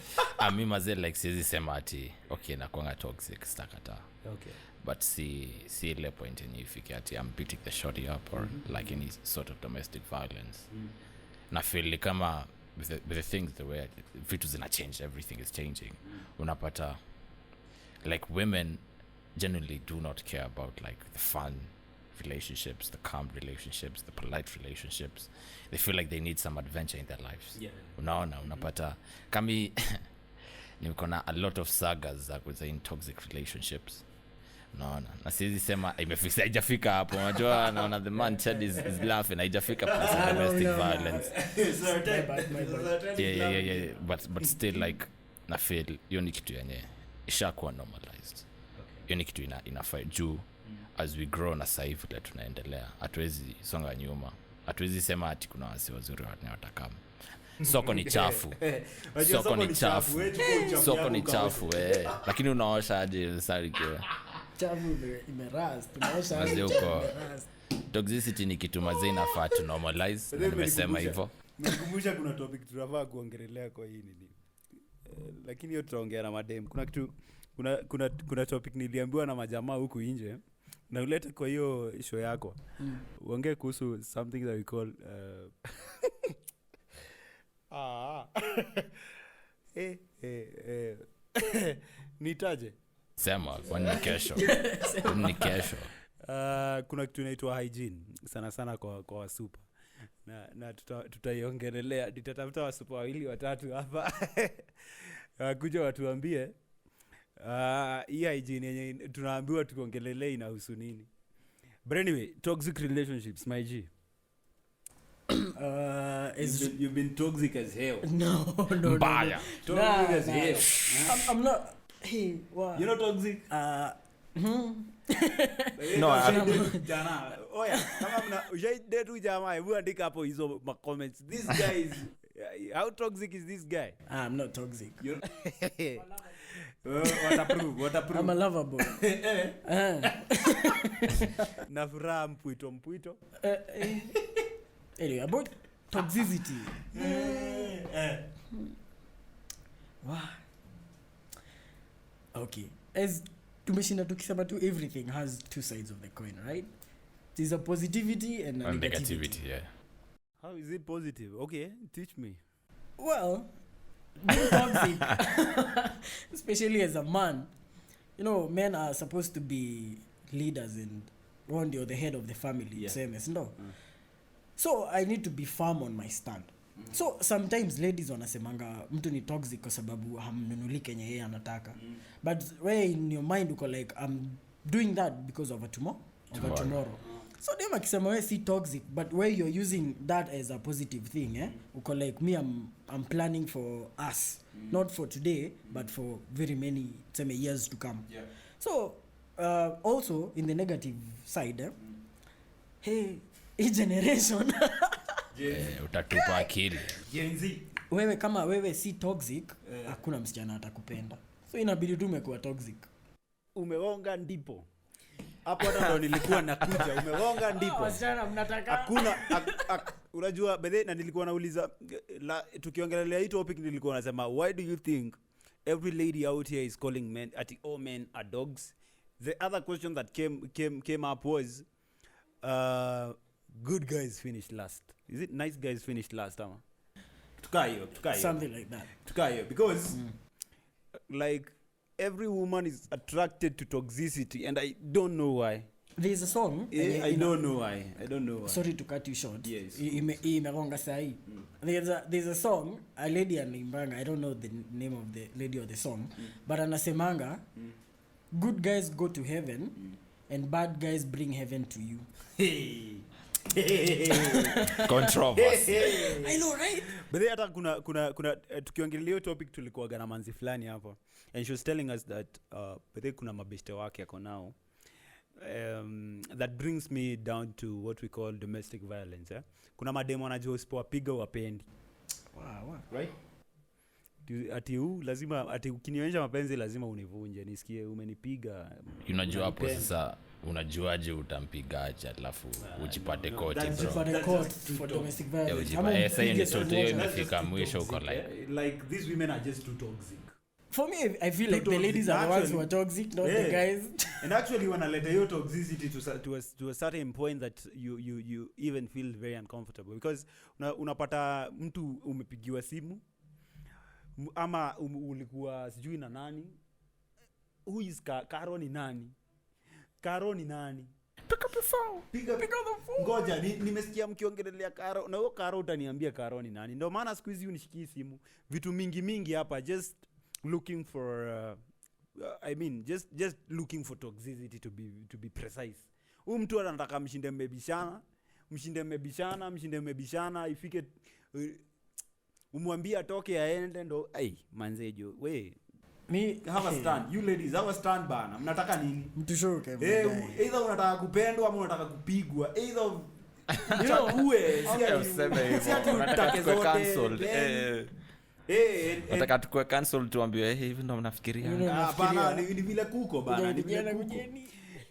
Mimi maze like siwezi sema ati okay nakuanga toxic stakata. Okay. But see ile point in ifike ati I'm beating the shorty up or like any sort of domestic violence. Na feel kama with the things the way vitu zina change, everything is changing. Unapata like women generally do not care about like the fun relationships, the calm relationships, the polite relationships. They feel like they need some adventure in their lives. Unaona unapata kami niko na a lot of sagas za in toxic relationships. Naona na siwezi sema haijafika hapo. Unajua naona the man Chad is laughing. Haijafika place domestic violence. Yeah. But still like na feel hiyo ni kitu yenye ishakuwa normalized. Hiyo ni kitu inafaa juu as we grow na sasa hivi tunaendelea. Hatuwezi songa nyuma. Hatuwezi sema ati kuna wasi wazuri watakama. Soko ni chafu. Soko ni chafu. Lakini unaosha aje Sarike? Chafu imerust. Tunaosha aje? Toxicity ni kitu mazee inafaa tu normalize. Nimesema hivyo. Nikumbusha kuna topic tunafaa kuongelea kwa hii nini. Lakini hiyo tutaongea na madem. Kuna kitu kuna topic niliambiwa na majamaa huku nje. Na ulete kwa hiyo show yako. Uongee kuhusu something that we call nitaje? Sema kwani ni kesho. Kuna kitu inaitwa hygiene sana kwa wasupa. Na tutaiongelelea. Nitatafuta wasupa 2-3 hapa. Kuja watuambie hii hygiene yenye tunaambiwa tuongelelea inahusu nini. But anyway, toxic relationships, my G. You've been toxic as hell. No. Baya. Toxic as hell. I'm not. Hey, what? You're not toxic? No, jana. Oya, kama mna ujaide tu jamaa, hebu andika hapo hizo comments. This guy is how toxic is this guy? I'm not toxic. What approve? I'm a lover boy. Na furaha mpwito. Anyway, about toxicity. Wow. Okay. As tumeshinda tukisema tu, everything has two sides of the coin, right? There's a positivity and a negativity. Yeah. How is it positive? Okay, teach me. Well, being toxic, especially as a man, you know, men are supposed to be leaders and one or the head of the family. Same as no. So I need to be firm on my stand. So sometimes ladies wanasemanga mtu ni toxic kwa sababu hamnunuli kenye yeye anataka. But where in your mind uko like I'm doing that because of a tomorrow. So dem akisema wewe si toxic, but where you're using that as a positive thing, uko like me I'm planning for us, not for today but for very many years to come. So also in the negative side, hey, each generation utatupa akili. Gen Z. Wewe kama wewe si toxic, hakuna msichana atakupenda. So inabidi tu umekuwa toxic. Umeonga ndipo. Hapo hata ndo nilikuwa nakuja. Umeonga ndipo. Wasichana mnataka. Hakuna unajua bedhe na nilikuwa nauliza tukiongelea hii topic nilikuwa nasema why do you think every lady out here is calling men at all men are dogs? The other question that came up was good guys finish last. Is it nice guys finish last ama? Tukayo. Something like that. Tukayo because like every woman is attracted to toxicity and I don't know why. There's a song. I don't know why. Sorry to cut you short. Yes. Imegonga sahi. There's a song, a lady animbanga, I don't know the name of the lady or the song, but anasemanga, good guys go to heaven and bad guys bring heaven to you. Controversy. I know, right? But hata kuna tukiongelea topic tulikuwa na manzi fulani hapo and she was telling us that but kuna mabeste wake yako nao that brings me down to what we call domestic violence. Kuna mademo wanajua usipowapiga wapendi. Wow. Right? Ati ukinionyesha mapenzi lazima univunje nisikie umenipiga. Unajua hapo sasa unajuaje utampigaje alafu ujipate koti bro. Ujipate court for domestic violence. Sasa ni sote imefika mwisho uko like these women are just too toxic. For me, I feel like the ladies are the ones who are toxic, not the guys. And actually, when I let your toxicity to a certain point that you even feel very uncomfortable because unapata mtu umepigiwa simu ama ulikuwa sijui na nani. Who is Karo ni nani? Pick up the phone. Pick up the phone. Ngoja nimesikia mkiongelelea Karo na huyo Karo utaniambia Karo ni nani. Ndio maana siku hizi unishikii simu. Vitu mingi hapa just looking for I mean just looking for toxicity to be precise. Mtu anataka mshinde mmebishana ifike umwambie atoke aende ndo manzejo we me have a stand. You ladies have a stand bana. Mnataka nini? Mtushoke. Either unataka kupendwa ama unataka kupigwa. Either uchague si ati utake zote. Nataka tukue cancel tuambiwe hivi ndo mnafikiria. Hapana, ni vile kuko bana. Ni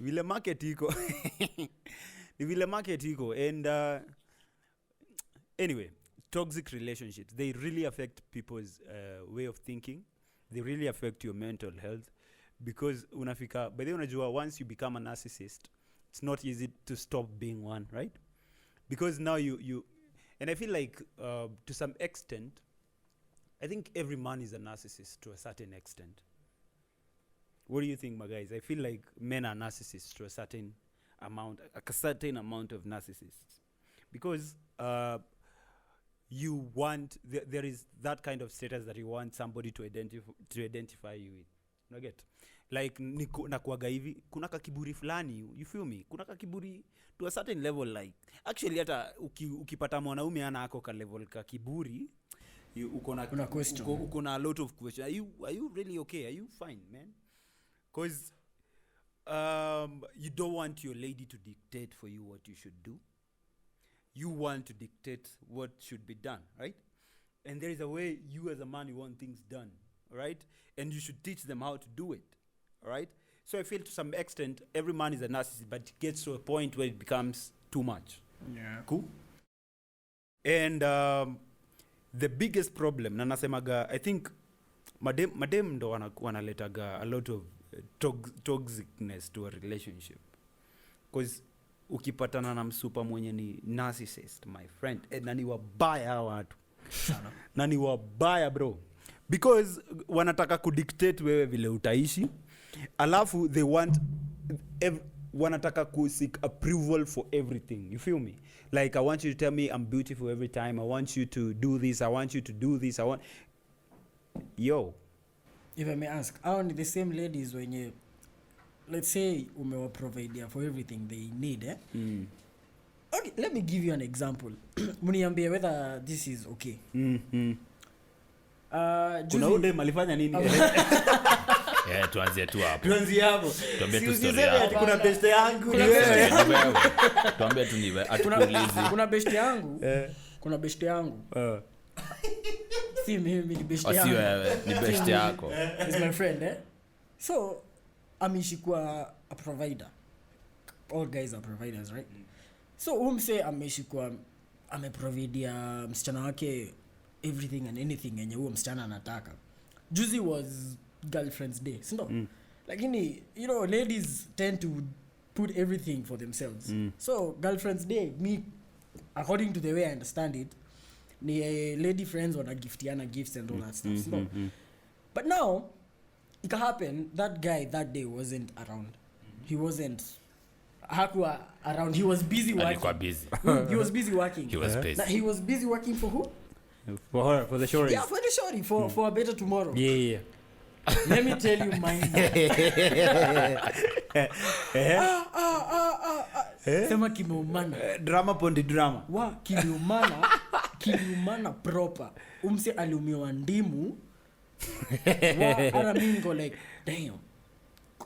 vile market iko. Ni vile market iko. And anyway, toxic relationships, they really affect people's way of thinking. They really affect your mental health because unafika, by the way unajua, once you become a narcissist, it's not easy to stop being one, right? Because now you and I feel like to some extent, I think every man is a narcissist to a certain extent. What do you think, my guys? I feel like men are narcissists to a certain amount of narcissists. Because you want, there is that kind of status that you want somebody to identify you with. You get? Like, nakuaga hivi, kuna kakiburi fulani, you feel me? Kuna kakiburi to a certain level, like, actually hata ukipata mwanaume ana ako ka level kakiburi, uko na a lot of questions. Are you really okay? Are you fine, man? Because you don't want your lady to dictate for you what you should do. You want to dictate what should be done, right? And there is a way you as a man, you want things done, right? And you should teach them how to do it, right? So I feel to some extent, every man is a narcissist, but it gets to a point where it becomes too much. Yeah. Cool? And the biggest problem, na nasemaga, I think, madem ndo wanaletaga a lot of toxicness to a relationship. Because ukipatana na msupa mwenye ni narcissist, my friend, nani wabaya watu. Nani wabaya bro. Because wanataka kudictate wewe vile utaishi. Alafu they want wanataka seek approval for everything. You feel me? Like, I want you to tell me I'm beautiful every time. I want you to do this. I want you to do this. Yo. If I may ask, are the same ladies when you, let's say, umewa provide for everything they need, eh? Okay, let me give you an example. Muniambie whether this is okay. Kuna ude malifanya nini? Tuanzie tu hapo. Tuambie tu story yako. Kuna best yangu. Tuambie tu niwe atukuulize. Kuna best yangu. Kuna best yangu. Si mimi ni best yangu. Si wewe, ni best yako. It's my friend, eh? So, ameshikwa a provider. All guys are providers, right? So, umse ameshikwa ameprovidea msichana wake everything and anything yenye huo msichana anataka. Juzi was girlfriend's day, so lakini you know ladies tend to put everything for themselves. So girlfriend's day, me according to the way I understand it, ni lady friends wana giftiana gifts and all that stuff. But now it happened that guy that day wasn't around. He wasn't hakuwa around. He was busy working. Alikuwa busy. He was busy working. He was busy. He was busy working for who? For her, for the shorty. Yeah, for the shorty, for a better tomorrow. Yeah. Let me tell you mine. Sema kimeumana. Drama pondi drama. Wa kimeumana proper. Umse aliumiwa ndimu. Wa ana mimi go like, damn.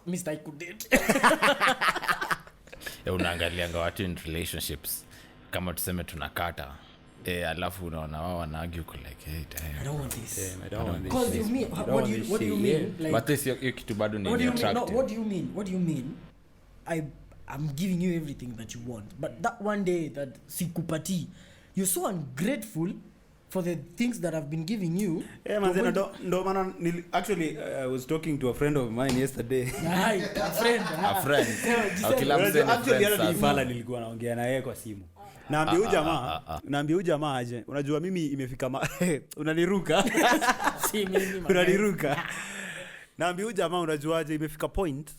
Mr. I could date. Unaangalianga watu in relationships kama tuseme tunakata. Alafu unaona wao wanaargue like, hey, damn. I don't want this. Damn, I don't want this. Because you mean, what do you mean? Yeah. Like, but this you kitu bado ni attractive. No, what do you mean? What do you mean? I'm giving you everything that you want. But that one day that sikupati, you're so ungrateful for the things that I've been giving you. Yeah, man, actually, I was talking to a friend of mine yesterday. A friend. Actually, hata nilikuwa naongea na yeye kwa simu. Naambia huyu jamaa aje. Unajua mimi imefika unaniruka. Si mimi. Unaniruka. Naambia huyu jamaa unajua aje imefika point.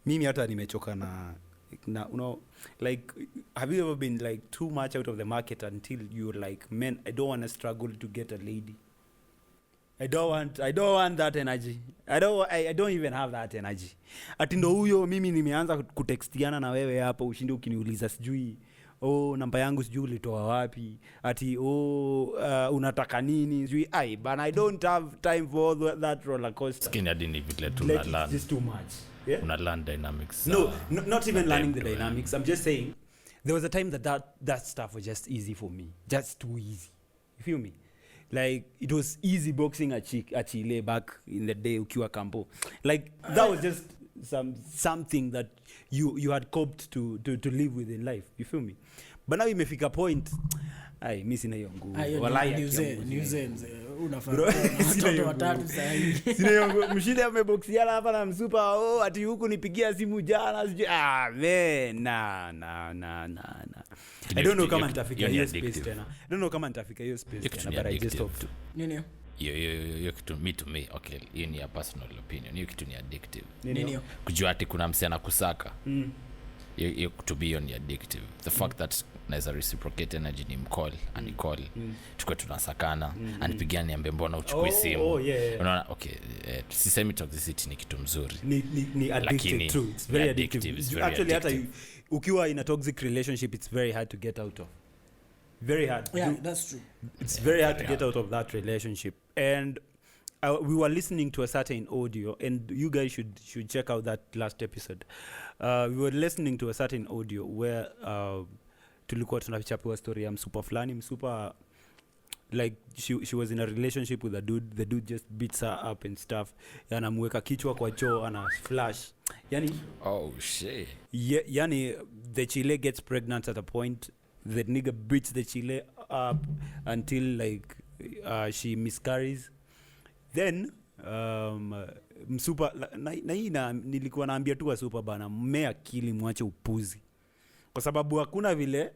Mimi hata nimechoka na you know, like, have you ever been like too much out of the market until you're like, man, I don't want to struggle to get a lady. I don't want that energy. I don't even have that energy. Ati ndo huyo mimi nimeanza kutextiana na wewe hapa ushinde ukiniuliza sijui namba yangu sijui ulitoa wapi. Ati unataka nini? Sijui but I don't have time for that roller coaster. Skin I didn't even let to learn. It's too much. Yeah? Una learn dynamics. No, not even learning the dynamics. I'm just saying there was a time that stuff was just easy for me. Just too easy. You feel me? Like it was easy boxing a Chile back in the day ukiwa kampo. Like that was just something that you had coped to live with in life. You feel me? But now imefika point mimi sina hiyo nguvu. Wallahi unafanya watoto watatu sasa hivi. Sina hiyo nguvu. Mshinde ameboxiana hapa na msupa ati huku nipigia simu jana sijui man na. I don't know kama nitafika hiyo space tena. I don't know kama nitafika hiyo space tena, but I just hope to. Nini? Yo kitu to me okay, hiyo ni a personal opinion. Hiyo kitu ni addictive. Nini? Kujua ati kuna msichana kusaka. Hiyo to be on addictive. The fact that naweza reciprocate energy ni mcall and call. Tukwe tunasakana anipigia niambie mbona uchukue simu. Unaona okay, sisemi toxicity ni kitu mzuri. Ni addictive true. It's very addictive. Actually hata ukiwa in a toxic relationship it's very hard to get out of. Very hard. Yeah, that's true. It's very hard to get out of that relationship. And we were listening to a certain audio, and you guys should check out that last episode. We were listening to a certain audio where tulikuwa tunachapiwa story ya msupa fulani. Msupa, like she was in a relationship with a dude. The dude just beats her up and stuff. Anamweka kichwa kwa choo ana flash. Yani shit. Yani the Chile gets pregnant at a point. The nigga beats the Chile up until like she miscarries. Then msupa na nilikuwa naambia tu wasupa bana mmea akili mwache upuzi. Kwa sababu hakuna vile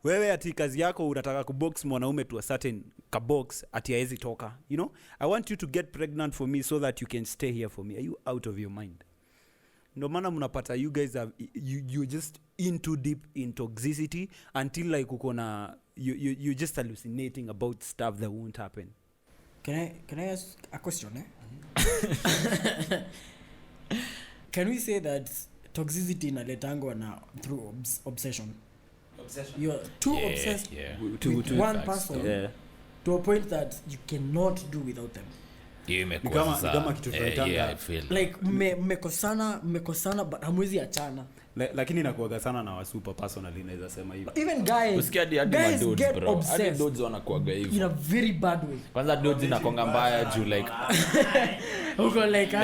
wewe ati kazi yako unataka kubox mwanaume to a certain box ati haezi toka. You know? I want you to get pregnant for me so that you can stay here for me. Are you out of your mind? No maana mnapata you guys are you just in too deep in toxicity until like uko na you just hallucinating about stuff that won't happen. Can I ask a question? Can we say that toxicity inaletangwa na through obsession? You're too obsessed with one person to a point that you cannot do without them. Kama kitu tunaitanga like mmekosana but hamwezi achana. Lakini inakuaga sana na wasupa personally naweza sema hivyo. Even guys get obsessed. Hadi dudes wanakuaga hivyo in a very bad way. Kwanza dudes inakonga mbaya juu like uko like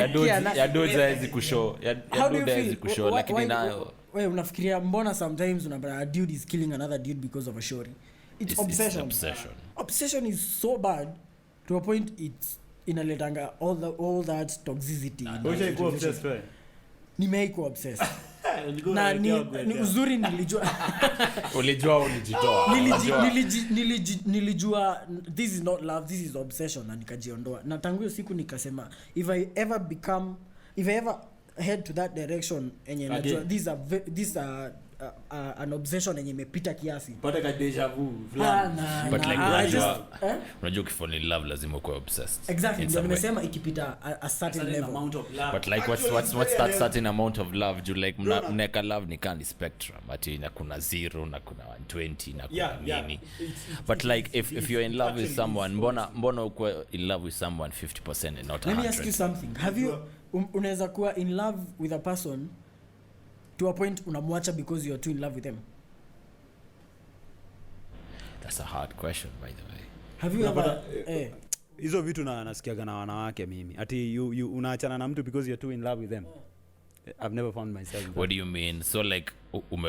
ya dudes haizi kushow ya dudes haizi kushow lakini nayo wewe unafikiria mbona sometimes unapata a dude is killing another dude because of a shorty. It's obsession. Obsession is so bad to a point it's inaletanga all that toxicity. Uko obsessed wewe? Nimeiko obsessed. Na ni uzuri nilijua ulijitoa nilijua this is not love, this is obsession, na nikajiondoa. Na tangu hiyo siku nikasema if I ever head to that direction enye najua these are an obsession enye imepita kiasi pata ka deja vu but like unajua ukifall in love lazima uwe obsessed. Exactly, ndio nimesema ikipita a certain level amount of love. But like what's that certain amount of love? You like mneka love ni kind spectrum ati na kuna 0 na kuna 120 na kuna nini. But like if you're in love with someone mbona uko in love with someone 50% and not 100. Let me ask you something. Have you unaweza kuwa in love with a person to a point unamwacha because you're too in love with them? That's a hard question by the way. Have you ever hizo vitu nasikiaga na wanawake mimi ati you unaachana na mtu because you're too in love with them? I've never found myself what do you mean? So like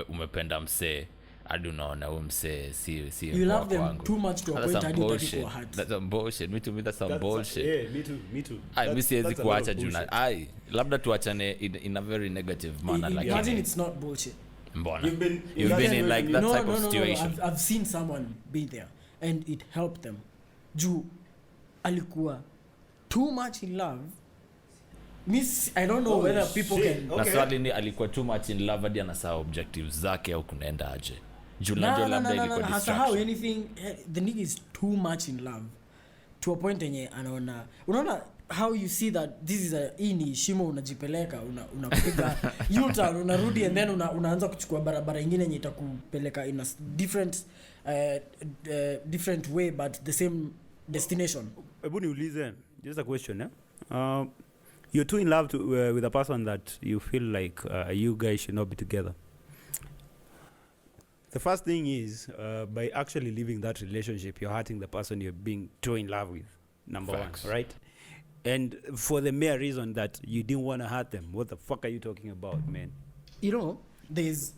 umependa msee hadi unaona huyo msee si you love them too much to a point hadi utaki kuwa hurt. That's some bullshit. Me too, that's some bullshit. Yeah, me too. Mimi siwezi kuacha juu na labda tuachane in a very negative manner like imagine it's not bullshit. Mbona you've been in like that type of situation. I've seen someone be there and it helped them. Juu alikuwa too much in love. I don't know whether people can na swali ni alikuwa too much in love hadi anasahau objectives zake au kunaenda aje. Juu labda ilikuwa distraction. How anything the nigga is too much in love to a point yenye unaona how you see that this is hii ni shimo unajipeleka unapiga U-turn unarudi and then unaanza kuchukua barabara nyingine yenye itakupeleka in a different way but the same destination. Hebu niulize just a question you're too in love with a person that you feel like you guys should not be together. The first thing is by actually leaving that relationship you're hurting the person you're being too in love with, number Facts. One, right? And for the mere reason that you didn't want to hurt them. What the fuck are you talking about, man? You know, there's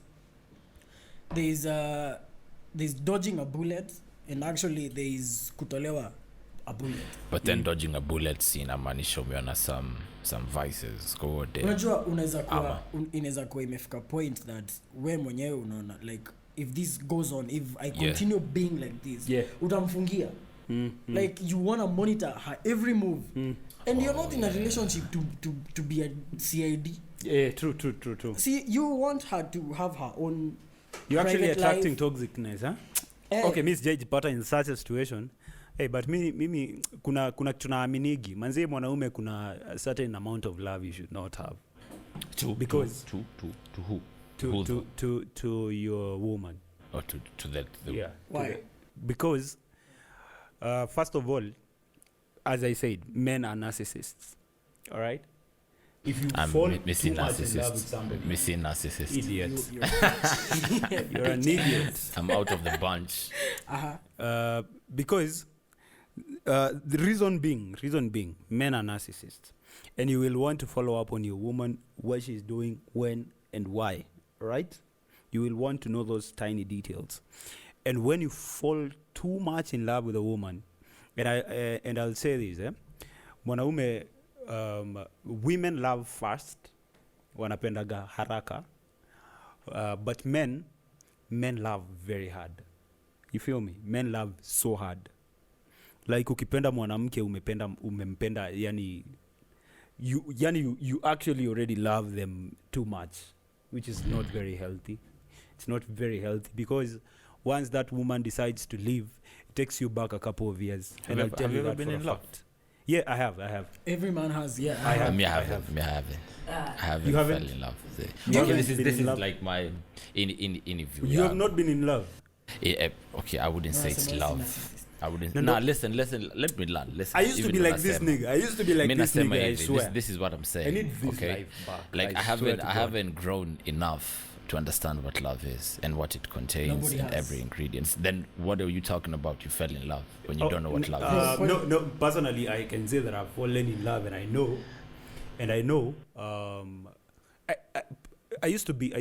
dodging a bullet and actually there's kutolewa a bullet. But then dodging a bullet inamaanisha umeona some vices go there. Unajua inaweza kuwa imefika point that we mwenyewe unaona like if this goes on, if I continue being like this, utamfungia. Like you want to monitor her every move. And you're not in a relationship to be a CID. Yeah, true. See, you want her to have her own. You're actually attracting life. Toxicness, huh? Okay, Miss Judge Potter in such a situation. Hey, but mimi kuna tunaaminigi. Manzi mwanaume kuna a certain amount of love you should not have. Because to who? To your woman. Or to the yeah. Why? Because first of all, as I said, men are narcissists. All right? If you fall too much in love with somebody, missing narcissist. Idiot. You're an idiot. I'm out of the bunch. Because the reason being, men are narcissists. And you will want to follow up on your woman, what she's doing, when, and why. Right? You will want to know those tiny details. And when you fall too much in love with a woman, and I'll say this, mwanaume, women love fast, wanapendaga haraka, but men love very hard. You feel me? Men love so hard. Like ukipenda mwanamke umempenda, yani you actually already love them too much, which is not very healthy. It's not very healthy because once that woman decides to leave, it takes you back a couple of years. Have you ever been in love? Yeah, I have. Every man has, yeah. I haven't. I haven't You haven't? fell in love. This is like my interview. You have not been in love? Okay, I wouldn't say it's love. I wouldn't. Listen. Let me learn. Listen. I used to be like this nigga. I swear. This is what I'm saying. I need this okay? life back. Like I haven't grown enough to understand what love is and what it contains and every ingredient. Then what are you talking about? You fell in love when you don't know what love is. No. Personally, I can say that I've fallen in love, and I know. I used to be.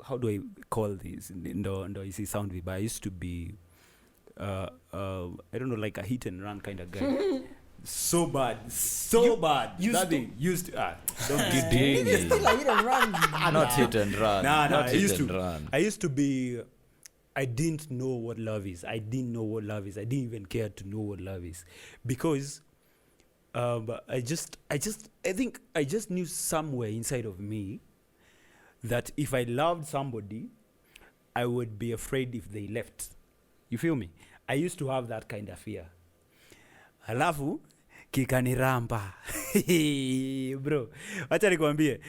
How do I call this? No, you see, sound but I used to be. I don't know, like a hit and run kind of guy. So bad. Used to don't be doing it. Not hit and run. I used to be. I didn't know what love is. I didn't even care to know what love is, because I think I just knew somewhere inside of me that if I loved somebody, I would be afraid if they left. You feel me? I used to have that kind of fear. Halafu kikaniramba. Bro, wacha nikwambie.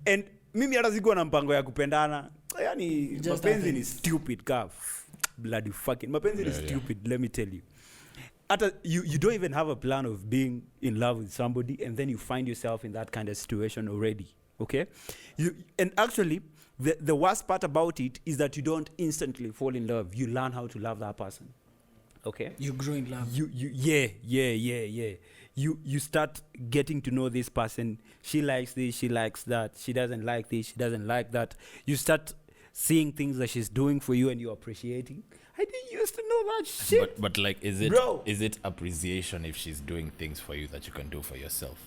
And mimi hata sikuwa na mpango ya kupendana. Yaani mapenzi ni stupid bloody fucking. Mapenzi ni stupid, let me tell you. You don't even have a plan of being in love with somebody, and then you find yourself in that kind of situation already. Okay? And actually, the worst part about it is that you don't instantly fall in love. You learn how to love that person. Okay? You grow in love. Yeah. You start getting to know this person. She likes this, she likes that. She doesn't like this, she doesn't like that. You start seeing things that she's doing for you and you're appreciating. I didn't used to know that shit. But like, is it appreciation if she's doing things for you that you can do for yourself?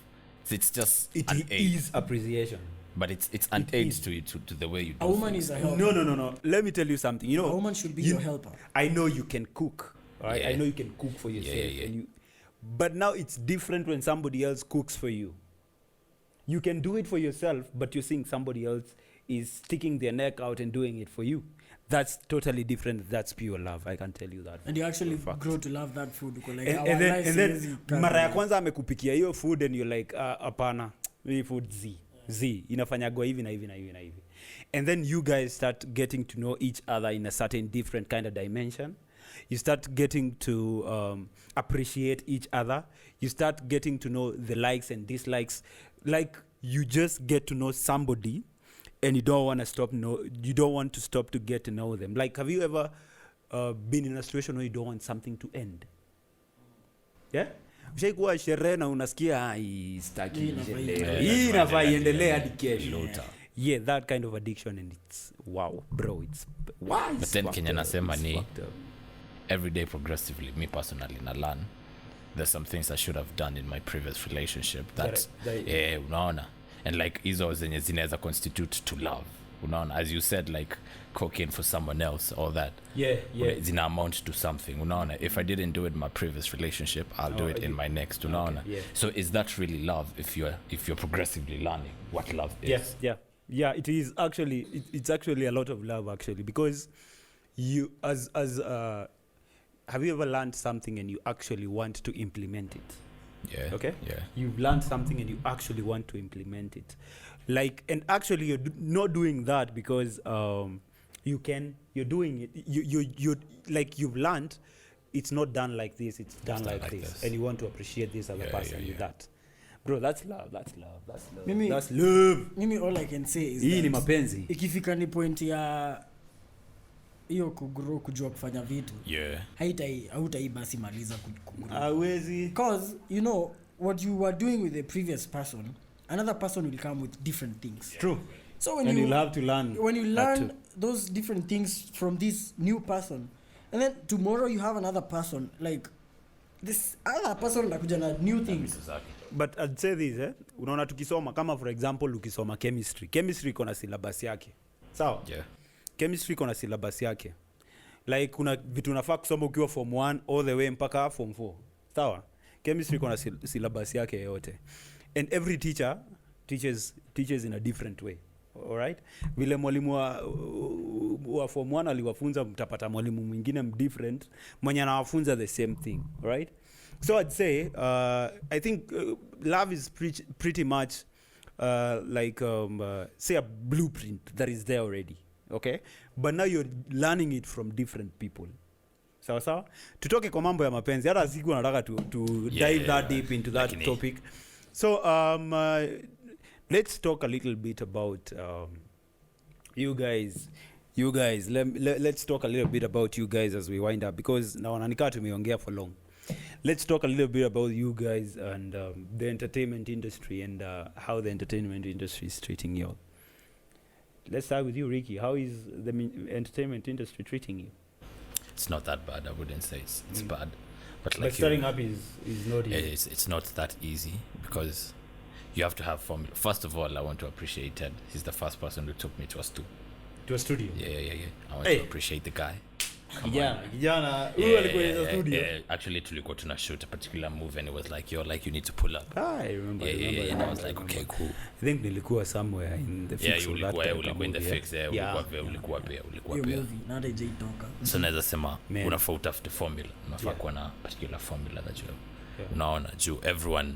It's just it is appreciation. But it's an aid to the way you do. A woman is a helper. No. Let me tell you something. A woman should be your helper. I know you can cook. Right? Yeah. I know you can cook for yourself. Yeah. But now it's different when somebody else cooks for you. You can do it for yourself, but you're seeing somebody else is sticking their neck out and doing it for you. That's totally different. That's pure love. I can tell you that. And you actually grow to love that food. Like and then mara ya kwanza amekupikia hiyo food and you're like, apana, hii food Z. Inafanyagwa hivi na hivi na hivi na hivi. And then you guys start getting to know each other in a certain different kind of dimension. You start getting to appreciate each other. You start getting to know the likes and dislikes. Like you just get to know somebody and you don't want to stop to get to know them. Like, have you ever been in a situation where you don't want something to end? Yeah? Ushaikuwa sherehe na unasikia istaki hii inafaa iendelee hadi kesho. Yeah, that kind of addiction, and it's wow, bro, it's why. But then Kenya nasema ni every day progressively, me personally na learn there's some things I should have done in my previous relationship that unaona, and like hizo zenye zinaweza constitute to love, unaona, as you said, like cocaine for someone else, all that zina amount to something, unaona. If I didn't do it in my previous relationship, I'll do it in my next, unaona. So is that really love if you're progressively learning what love is? Yeah, it is actually, it's actually a lot of love actually, because you as have you ever learned something and you actually want to implement it? Yeah. Okay? Yeah. You've learned something and you actually want to implement it. Like, and actually you're not doing that because you're doing it, you like you've learned it's not done like this, it's done like this. And you want to appreciate this other person with that. Bro, that's love. That's love. That's love. Mimi all I can say is hii ni mapenzi. Ikifika ni point ya hiyo kugrow, kujua kufanya vitu, hautai basi maliza kugrow. Hawezi. Because you know what you were doing with the previous person, another person will come with different things. True. So you'll have to learn. When you learn those different things from this new person, and then tomorrow you have another person, like this other person nakuja na new things. But I'd say this, unaona tukisoma kama for example ukisoma chemistry iko na syllabus yake. Sawa? Yeah. Chemistry iko na syllabus yake. Like kuna vitu unafaa kusoma ukiwa form 1 all the way mpaka form 4. Sawa? Chemistry iko na syllabus yake yote. And every teacher teaches in a different way. All right? Vile mwalimu wa form 1 aliwafunza, mtapata mwalimu mwingine different mwenye anawafunza the same thing, all right? So I'd say I think love is pretty much like say a blueprint that is there already, okay? But now you're learning it from different people. Sawa? Tutoke kwa mambo ya mapenzi. Hata siku nataka to dive that deep into that topic. So let's talk a little bit about you guys. Let's talk a little bit about you guys as we wind up, because naona nikaa tumeongea for long. Let's talk a little bit about you guys and the entertainment industry and how the entertainment industry is treating you. Let's start with you, Ricky. How is the entertainment industry treating you? It's not that bad. I wouldn't say it's bad. But like starting up is not easy. It's not that easy because you have to have formula. First of all, I want to appreciate Ted. He's the first person who took me to a studio. Yeah. I want to appreciate the guy. Kijana huyu alikuwa in the studio. Actually tulikuwa tuna shoot a particular move and it was like you need to pull up. I remember. And I was like, okay, cool. I think nilikuwa somewhere in the fix. Ulikuwa in the fix there. Ulikuwa pia. Not a J-Toka. So naweza sema unafaa utafute formula. Unafaa kuwa na particular formula that you unaona juu everyone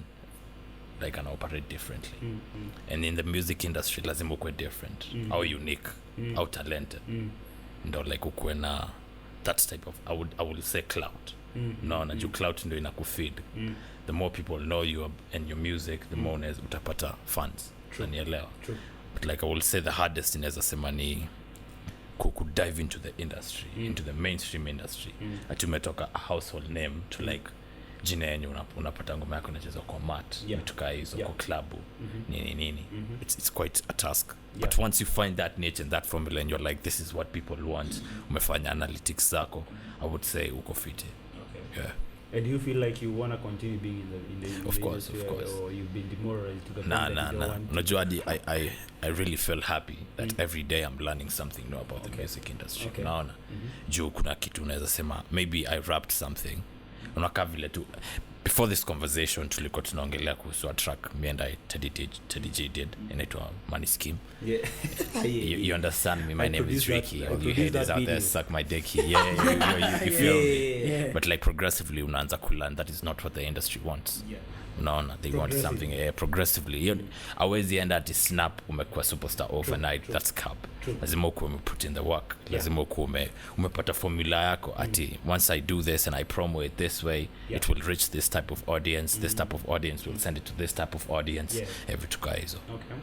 like can operate differently. And in the music industry lazima ukwe different. How unique, how talented. Ndo like ukwe na that type of I would say clout. No, na juu clout ndo inakufeed. The more people know you and your music, the more utapata funds. Unanielewa? But like I will say the hardest inaweza sema ni dive into the industry, into the mainstream industry. Ati umetoka a household name to like jina yenye unapata ngoma yako inachezwa kwa mat, tukaa hizo kwa klabu, nini. It's quite a task. But once you find that niche and that formula and you're like, this is what people want, umefanya analytics zako, I would say uko fit. Okay. Yeah. And do you feel like you want to continue being in the of course. Or you've been demoralized to the point that you don't want to? Unajua I really feel happy that every day I'm learning something new about the music industry. Unaona? Juu kuna kitu unaweza sema maybe I rapped something. Unakaa vile tu before this conversation tulikuwa tunaongelea kuhusu a track me and Teddy J did inaitwa Money Scheme. You understand me, my name is Ricky, all you haters out there suck my dick. You feel me? But like progressively unaanza kulearn that is not what the industry wants. Unaona, they want something progressively. Awezi enda ati snap umekuwa superstar overnight. That's cap. Lazima ukuwe put in the work. Lazima ukuwe umepata formula yako ati once I do this and I promo it this way, it will reach this type of audience. This type of audience will send it to this type of audience. Every tuka hizo. Okay.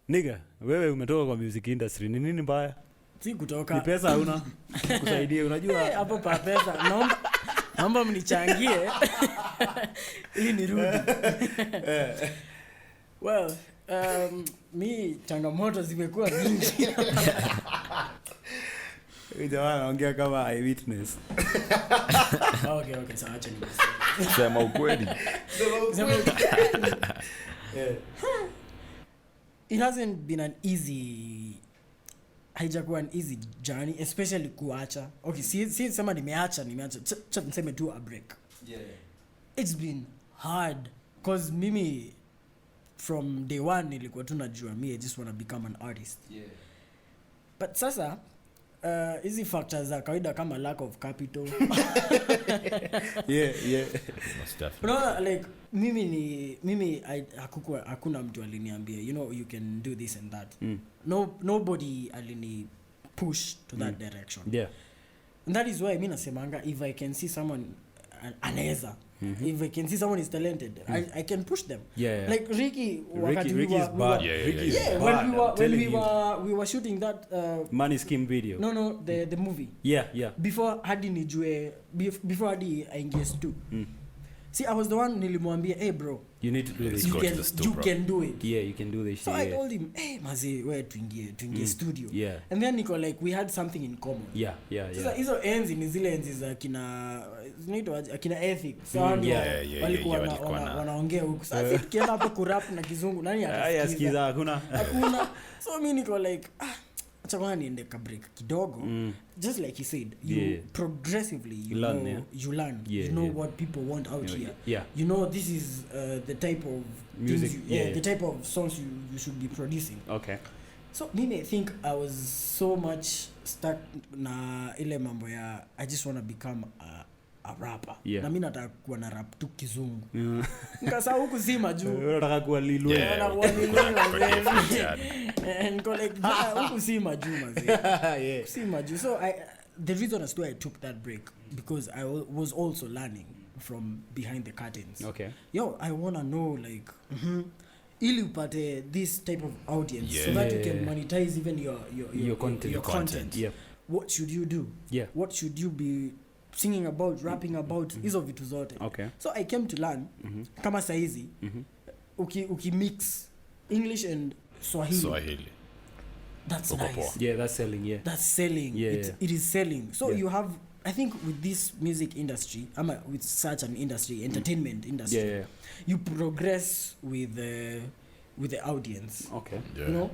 Nigga, wewe umetoka kwa music industry. Ni nini mbaya? Si kutoka. Ni pesa hauna? Kusaidia unajua hapo pa pesa. Naomba mnichangie ili nirudi. Well, mi changamoto zimekuwa nyingi. Jamaa anaongea kama eyewitness. Okay, so acha nimesema. Sema ukweli. It hasn't been an haijakuwa an easy journey, especially kuacha. Okay, si sema nimeacha niseme tu a break. It's been hard cause mimi from day one nilikuwa tu najua I just want to become an artist. But sasa hizi factors za kawaida kama lack of capital. No, like mimi hakuna mtu aliniambia you can do this and that. Nobody alini push to that direction. And that is why mimi nasemanga if I can see someone anaweza, if I can see someone is talented, I can push them. Like Ricky is bad. When we were shooting that Money Scheme video. No, the movie. Before hadi nijue, before hadi aingie stu. See, I was the one nilimwambia, hey bro, you need to do this. You can do it. You can do this. So I told him, hey mazi, where tuingie studio. And then Nico, like we had something in common. So hizo enzi ni zile enzi za kina ethics. So walikuwa wanaongea huko. Sasa tukienda hapo kurap na kizungu nani atasikiza? Hakuna. So mimi niko like acha kwanza niende ka break kidogo. Just like he said, you progressively you learn. You know what people want out here. You know this is the type of music, the type of songs you should be producing. Okay. So mimi I think I was so much stuck na ile mambo ya I just want to become a rapper. Na mimi nataka kuwa na rap tu kizungu. Nikasa huku si maju. Nataka kuwa Lil Wayne. And collect huku si maju mazi. Si maju. So the reason as to I took that break because I was also learning from behind the curtains. Okay. I want to know like ili upate this type of audience so that you can monetize even your content. What should you do? What should you be singing about, rapping about, hizo vitu zote. Okay. So I came to learn kama saizi uki mix English and Swahili. That's nice. That's selling. That's selling. It is selling. So you have, I think with this music industry, with such an industry, entertainment industry, you progress with the audience. Okay. You know?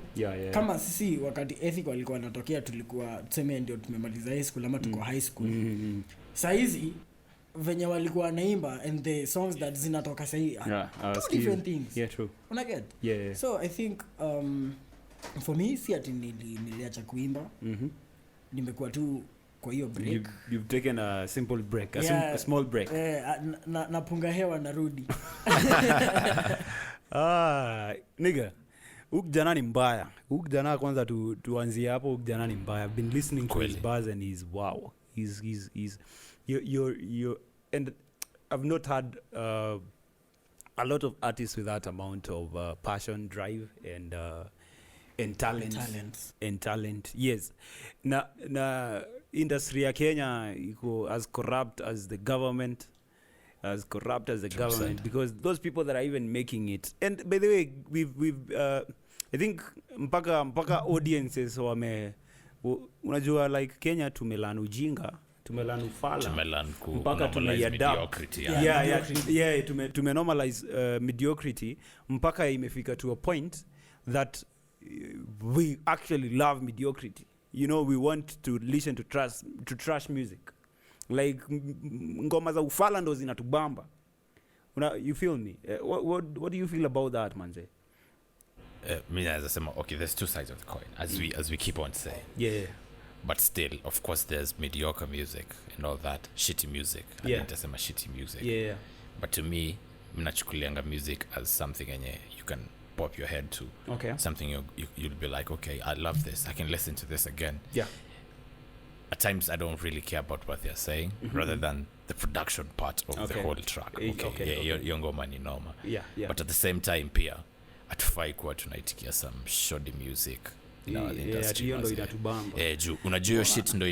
Kama sisi wakati ethic walikuwa natokea tulikuwa tuseme ndio tumemaliza high school ama tuko high school. Saizi venye walikuwa naimba and the songs that zinatoka sahi two different things. True. Una get? So I think for me si ati niliacha kuimba. Nimekuwa tu kwa hiyo break. You've taken a simple break, a small break. Napunga hewa narudi. Nigga, ukijana ni mbaya. Ukijana kwanza tuanzie hapo, ukijana ni mbaya. I've been listening to his bars and he's wow. He's you're and I've not had a lot of artists with that amount of passion, drive and talent. Yes. Na industry ya Kenya iko as corrupt as the government. Because those people that are even making it, and by the way we've I think mpaka audiences unajua like Kenya tumelan ujinga, tumelan ufala, mpaka tumeadapt. Tumenormalize mediocrity mpaka imefika to a point that we actually love mediocrity. We want to listen to trash music. like ngoma za ufala ndo zinatubamba. You feel me? What do you feel about that, manze? Me as I say, okay, there's two sides of the coin, as we keep on saying. Yeah. But still, of course, there's mediocre music and all that, shitty music. Yeah. I didn't say shitty music. Yeah. But to me, mnachukulianga music as something you can pop your head to. Okay. Something you'll be like, okay, I love this. I can listen to this again. Yeah. At times, I don't really care about what they're saying, rather than the production part of the whole track. Okay. Your ngoma ni noma. Yeah. But at the same time, pia, atufai kuwa tunaitikia some shoddy music. Unajua hiyo shit ndo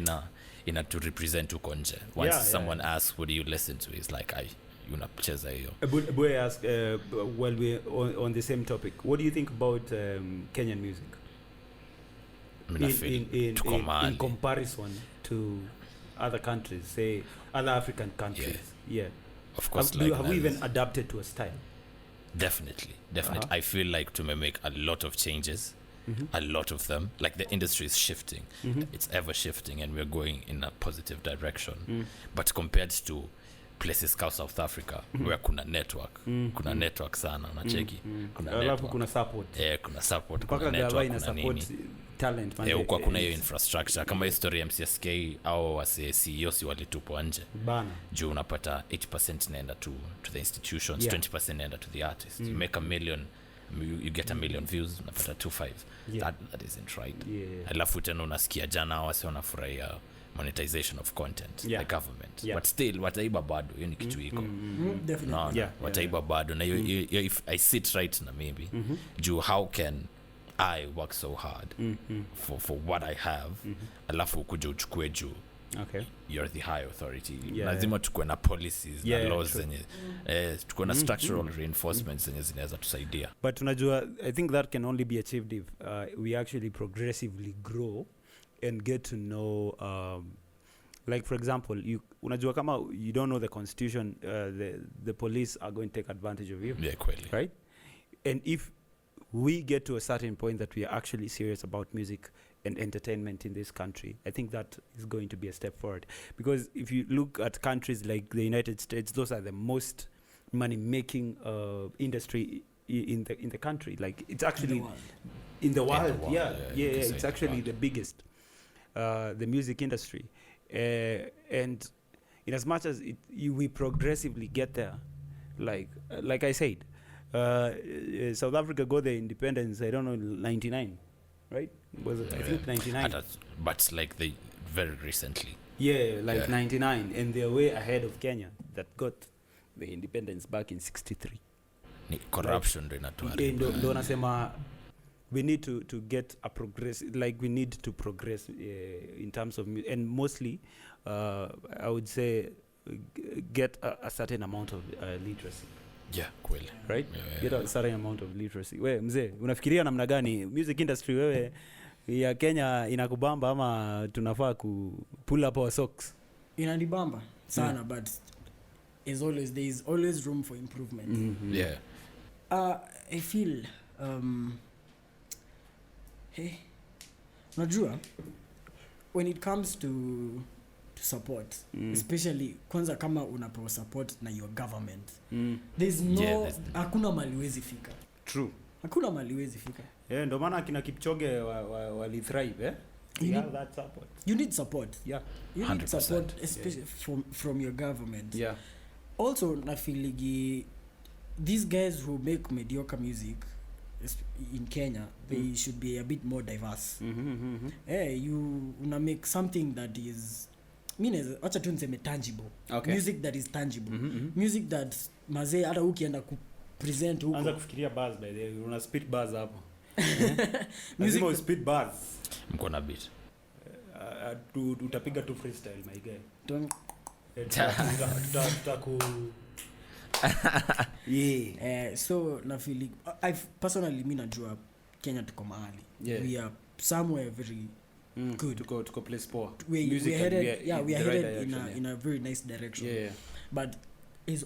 ina to represent uko nje. Once someone asks what do you listen to, it's like unacheza hiyo. Boy ask while we're on the same topic, what do you think about Kenyan music in comparison to other countries, say other African countries? Yeah. Of course, have we even adapted to a style? Definitely. I feel like to make a lot of changes. A lot of them, like the industry is shifting. It's ever shifting, and we're going in a positive direction. But compared to places like South Africa, where kuna network sana, unacheki. Kuna support. Kuna support, kuna network, kuna nini. Talent, man. Huko kuna hiyo infrastructure. Kama history ya MCSK au wase CEO si walitupwa nje. Bana. Juu unapata 80% naenda to the institutions, 20% naenda to the artists. You make $1 million, you get 1 million views, unapata 2.5. That isn't right. Alafu tena unasikia jana wase wanafurahia monetization of content, the government. But still wataiba bado, hiyo ni kitu iko. Definitely. Wataiba bado na if I sit right na maybe juu how can I work so hard for what I have, alafu kuja uchukue juu. Okay. You're the high authority. Lazima tukue na policies na laws zenye tukue na structural reinforcements zenye zinaweza tusaidia. But unajua, I think that can only be achieved if we actually progressively grow and get to know like for example, unajua kama you don't know the constitution, the police are going to take advantage of you. Yeah, clearly. Right? And if we get to a certain point that we are actually serious about music and entertainment in this country, I think that is going to be a step forward. Because if you look at countries like the United States, those are the most money-making industry in the country. Like it's actually in the world. Yeah. It's actually the biggest, the music industry, and in as much as we progressively get there, like I said. South Africa got their independence, I don't know, 99, right? Was it? I think 99. But like they very recently. 99, and they're way ahead of Kenya that got the independence back in 63. Corruption ndo inatuharibu. Ndo nasema we need to get a progress, like we need to progress in terms of and mostly I would say get a certain amount of literacy. Yeah, kweli. Right? Get a certain amount of literacy. Wewe mzee, unafikiria namna gani music industry wewe ya Kenya inakubamba ama tunafaa ku pull up our socks? Inanibamba sana, but there is always room for improvement. Yeah. I feel unajua when it comes to support, especially kwanza kama unapewa support na your government, there's hakuna maliwezi fika. True. Hakuna maliwezi fika. Ndio maana kina Kipchoge wali thrive, you have that support. You need support. Yeah. You 100%. Need support, especially from your government. Yeah. Also, na feel these guys who make mediocre music in Kenya, they should be a bit more diverse. You una make something that is acha tu niseme tangible. Okay. Music that is tangible. Music that mazee hata ukienda ku present huko. Anza kufikiria buzz by the way. Una speed buzz hapo. Music with speed buzz. Mko na beat. Utapiga tu freestyle my guy. So na feel I personally mimi najua Kenya tuko mahali. We are somewhere very good to go play sport. We are headed in a very nice direction. But there's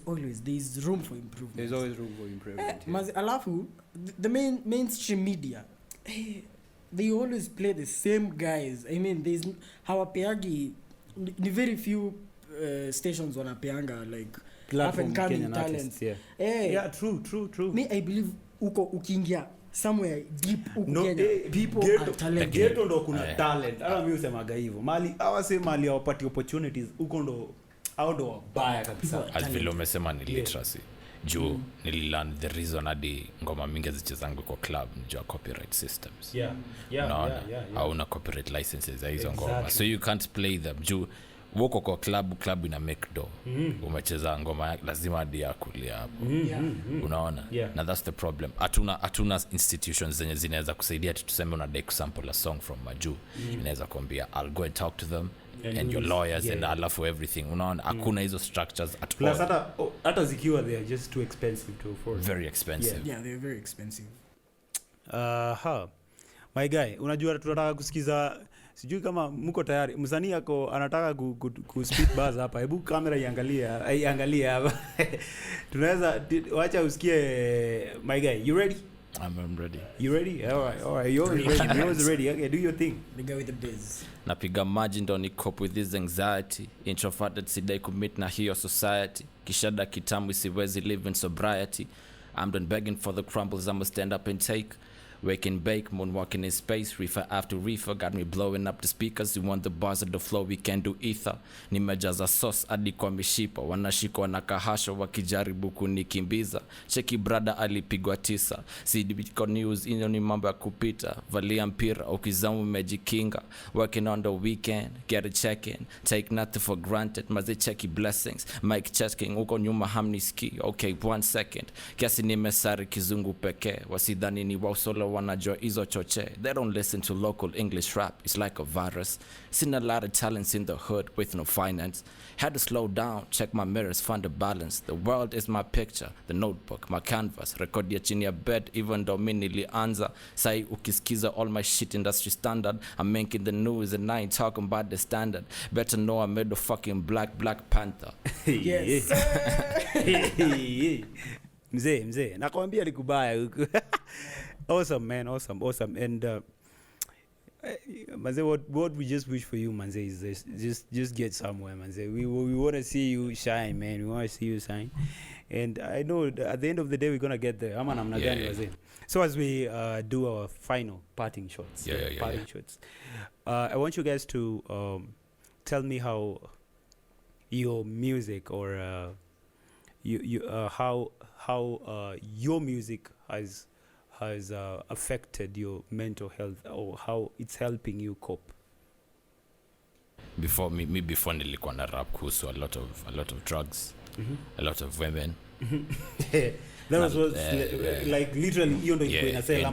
room for improvement. There's always room for improvement. Alafu the mainstream media, they always play the same guys. I mean, there's hawapeagi ni very few stations wanapeanga like platform up and coming Kenyan talents. Yeah, true. Me I believe uko ukiingia somewhere deep huko no, Kenya people are talented. Ghetto ndo kuna talent. Mimi husemaga hivyo. Mali hawapati opportunities huko ndo au ndo baya kabisa. As vile umesema ni literacy. Juu nililearn the reason hadi ngoma mingi zichezangu kwa club ni copyright systems. Hauna copyright licenses za hizo ngoma. So you can't play them. Juu woko kwa club ina make do. Umecheza ngoma lazima hadi ya kulia hapo. Unaona? Na that's the problem. Hatuna institutions zenye zinaweza kusaidia tuseme una deck sample a song from Maju. Inaweza kuambia I'll go and talk to them. And your lawyers and allow everything. Unaona hakuna hizo structures at plus hata zikiwa they are just too expensive to afford. Very expensive. Yeah, they're very expensive. My guy, unajua tunataka kusikiza sijui kama mko tayari. Msanii yako anataka ku speed bars hapa. Hebu kamera iangalie hapa. Tunaweza acha usikie my guy. You ready? I'm ready. You ready? All right. You're ready. Okay, do your thing. We go with the biz. Napiga maji ndo ni cope with this anxiety. Introverted sidai commit na hiyo society. Kishada kitamu siwezi live in sobriety. I'm done begging for the crumbles, I'ma stand up and take. Wake and bake, moonwalking in space, reefer after reefer, got me blowing up the speakers. You want the bars of the flow, we can do ether. Nimejaza sauce hadi kwa mishipa, wanashikwa na kahasha wakijaribu kunikimbiza. Cheki brada alipigwa 9, CDBco news inyo ni mambo ya kupita. Valia mpira, ukizamu umejikinga. Working on the weekend, get a check-in. Take nothing for granted, mazi cheki blessings. Mic checking, uko nyuma hamniski. Okay, 1 second. Kiasi nimesari kizungu pekee, wasidhani ni wao solo wanajua hizo choche. They don't listen to local English rap, it's like a virus. Seen a lot of talents in the hood with no finance. Had to slow down, check my mirrors, find a balance. The world is my picture, the notebook, my canvas. Record ya chini ya bed, even though mi nilianza. Sai ukisikiza all my shit industry standard. I'm making the news and I ain't talking about the standard. Better know I made the fucking Black Panther. Yes. Mzee, nakwambia likubaya huko. Awesome, man. Awesome. And manze, what we just wish for you, manze, is just get somewhere, manze. We want to see you shine, man. We want to see you shine. And I know at the end of the day we're going to get there. Yeah. So as we do our final parting shots. Shots. I want you guys to tell me how your music or how your music has affected your mental health or how it's helping you cope. Before nilikuwa na rap kuhusu a lot of drugs, a lot of women. That was like literally hiyo ndo ilikuwa inasell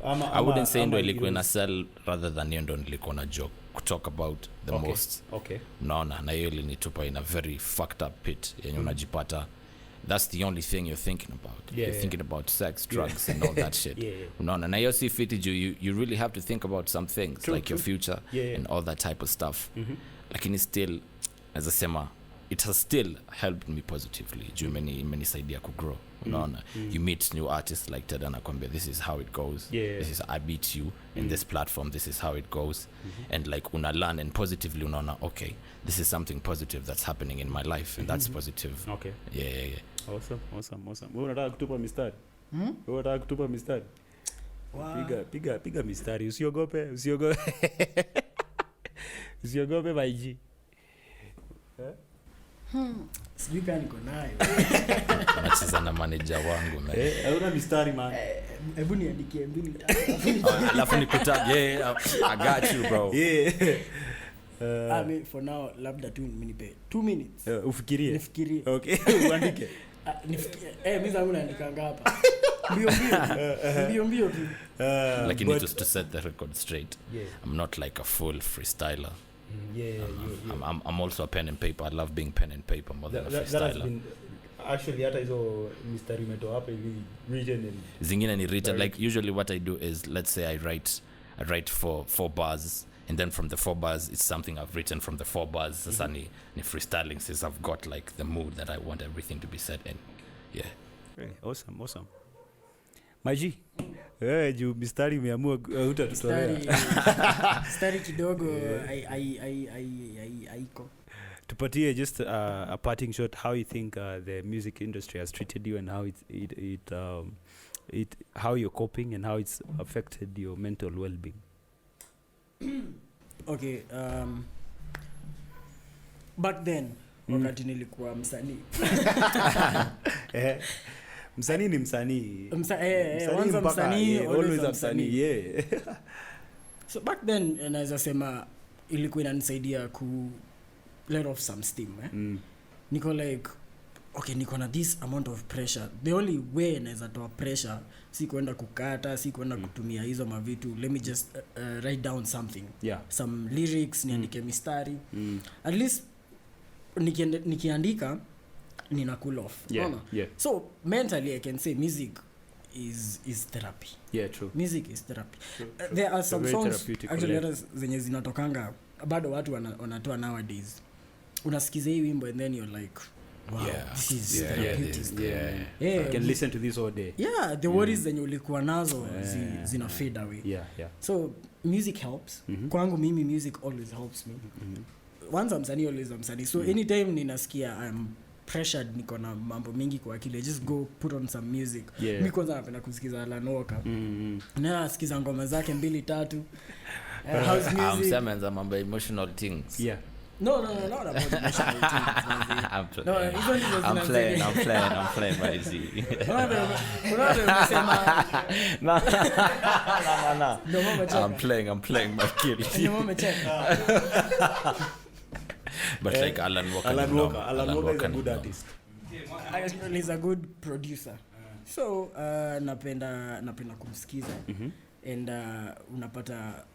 ama I wouldn't say ndo ilikuwa inasell, rather than hiyo ndo nilikuwa na joke talk about the most. Okay. Unaona, na hiyo ilinitupa in a very fucked up pit yenye unajipata that's the only thing you're thinking about. You're thinking about sex, drugs, and all that shit. Unaona, na hiyo si fiti you really have to think about some things like your future and all that type of stuff. Lakini still, as I sema, it has still helped me positively. Juu imenisaidia kugrow. Unaona, you meet new artists like Ted anakwambia this is how it goes. This is I beat you in this platform, this is how it goes. And like una learn and positively unaona, okay, this is something positive that's happening in my life and that's positive. Okay. Yeah. Awesome. Wewe unataka kutupa mistari? Wewe unataka kutupa mistari? Wow. Piga mistari. Usiogope. Usiogope maiji. Sijui kama niko nayo. Nacheza na manager wangu man. Hauna mistari man. Hebu niandikie 2 alafu nikutaje. I got you bro. I mean for now labda tu minipe 2 minutes. Ufikirie. Nifikirie. Okay, uandike. Mimi zangu naandika ngapa. Mbio tu. Lakini to set the record straight. I'm not like a full freestyler. I'm also a pen and paper. I love being pen and paper more than a freestyler. That has been actually hata hizo mystery meto hapa hivi region and zingine ni written. Like usually what I do is, let's say I write for 4 bars, and then from the 4 bars it's something I've written from the 4 bars. Sasa ni freestyling since I've got like the mood that I want everything to be said in. Awesome. Maji, juu mistari umeamua utatutolea. Mistari kidogo haiko. tupatie just a parting shot how you think the music industry has treated you and how how you're coping and how it's affected your mental well-being. Okay, back then wakati nilikuwa msanii msanii ni msanii once msanii always msanii yeah. So back then naweza sema ilikuwa inanisaidia ku let off some steam niko like okay, niko na this amount of pressure. The only way naweza toa pressure si kwenda kukata, si kwenda kutumia hizo mavitu. Let me just write down something, some lyrics, niandike mistari. At least nikiandika nina cool off. So mentally I can say music is therapy. Yeah, true. Music is therapy. There are some songs actually zenye zinatokanga bado watu wanatoa nowadays. Unasikiza hii wimbo and then you're like, wow, this is therapeutic. I can listen to this all day. Yeah, the worries zenye ulikuwa nazo zina fade away. So music helps. Kwangu mimi music always helps me. Once msanii always msanii. So anytime ninasikia I'm pressured, niko na mambo mingi kwa akili, just go put on some music. Mimi kwanza napenda kusikiza Alan Walker. Na nasikiza ngoma zake 2-3. House music. I'm mambo emotional things. No, not about emotional things. I'm playing by Z. No. I'm playing my kill. But like Alan Walker is a good artist. He's a good producer. So napenda kumsikiza and unapata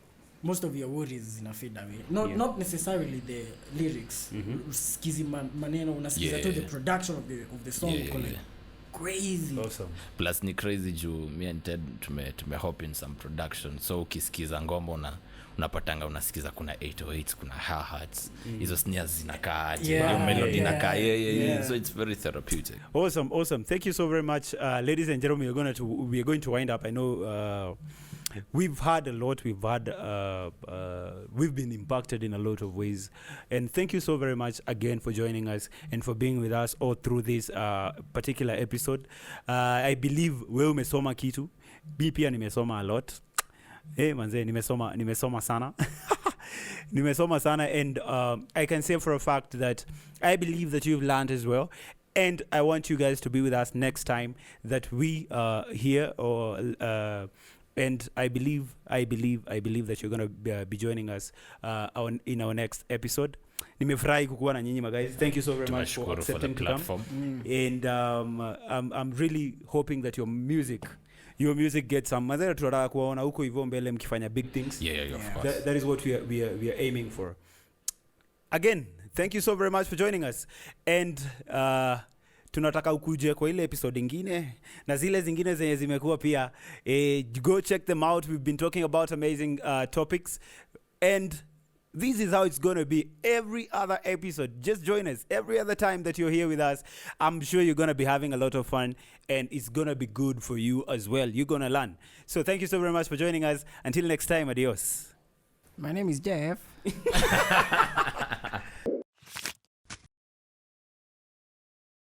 most of your worries in a fade away. Not necessarily the lyrics. Usikizi maneno, unasikiza to the production of the song. Crazy. Awesome. Plus ni crazy juu me and Ted tume hop in some production. So ukisikiza ngombo unapatanga unasikiza kuna 808s, kuna hi-hats, hizo snares zinakaa, hiyo melody inakaa. So it's very therapeutic. Awesome. Thank you so very much, ladies and gentlemen. We are going to wind up. I know we've had a lot. We've been impacted in a lot of ways, and thank you so very much again for joining us and for being with us all through this particular episode. I believe wewe umesoma kitu, mi pia nimesoma a lot. Manze, nimesoma sana. Nimesoma sana, and I can say for a fact that I believe that you've learned as well. And I want you guys to be with us next time that we here and I believe that you're going to be joining us in our next episode. Nimefurahi kukuwa na nyinyi guys. Thank you so very much for accepting the platform. And I'm really hoping that your music gets some. Madhara tunataka kuona huko hivyo mbele mkifanya big things. Of course. That is what we are aiming for. Again, thank you so very much for joining us. And tunataka ukuje kwa ile episode ingine na zile zingine zenye zimekuwa pia. Go check them out. We've been talking about amazing topics, and this is how it's going to be every other episode. Just join us every other time that you're here with us. I'm sure you're going to be having a lot of fun, and it's going to be good for you as well. You're going to learn. So thank you so very much for joining us. Until next time, adios. My name is Jeff.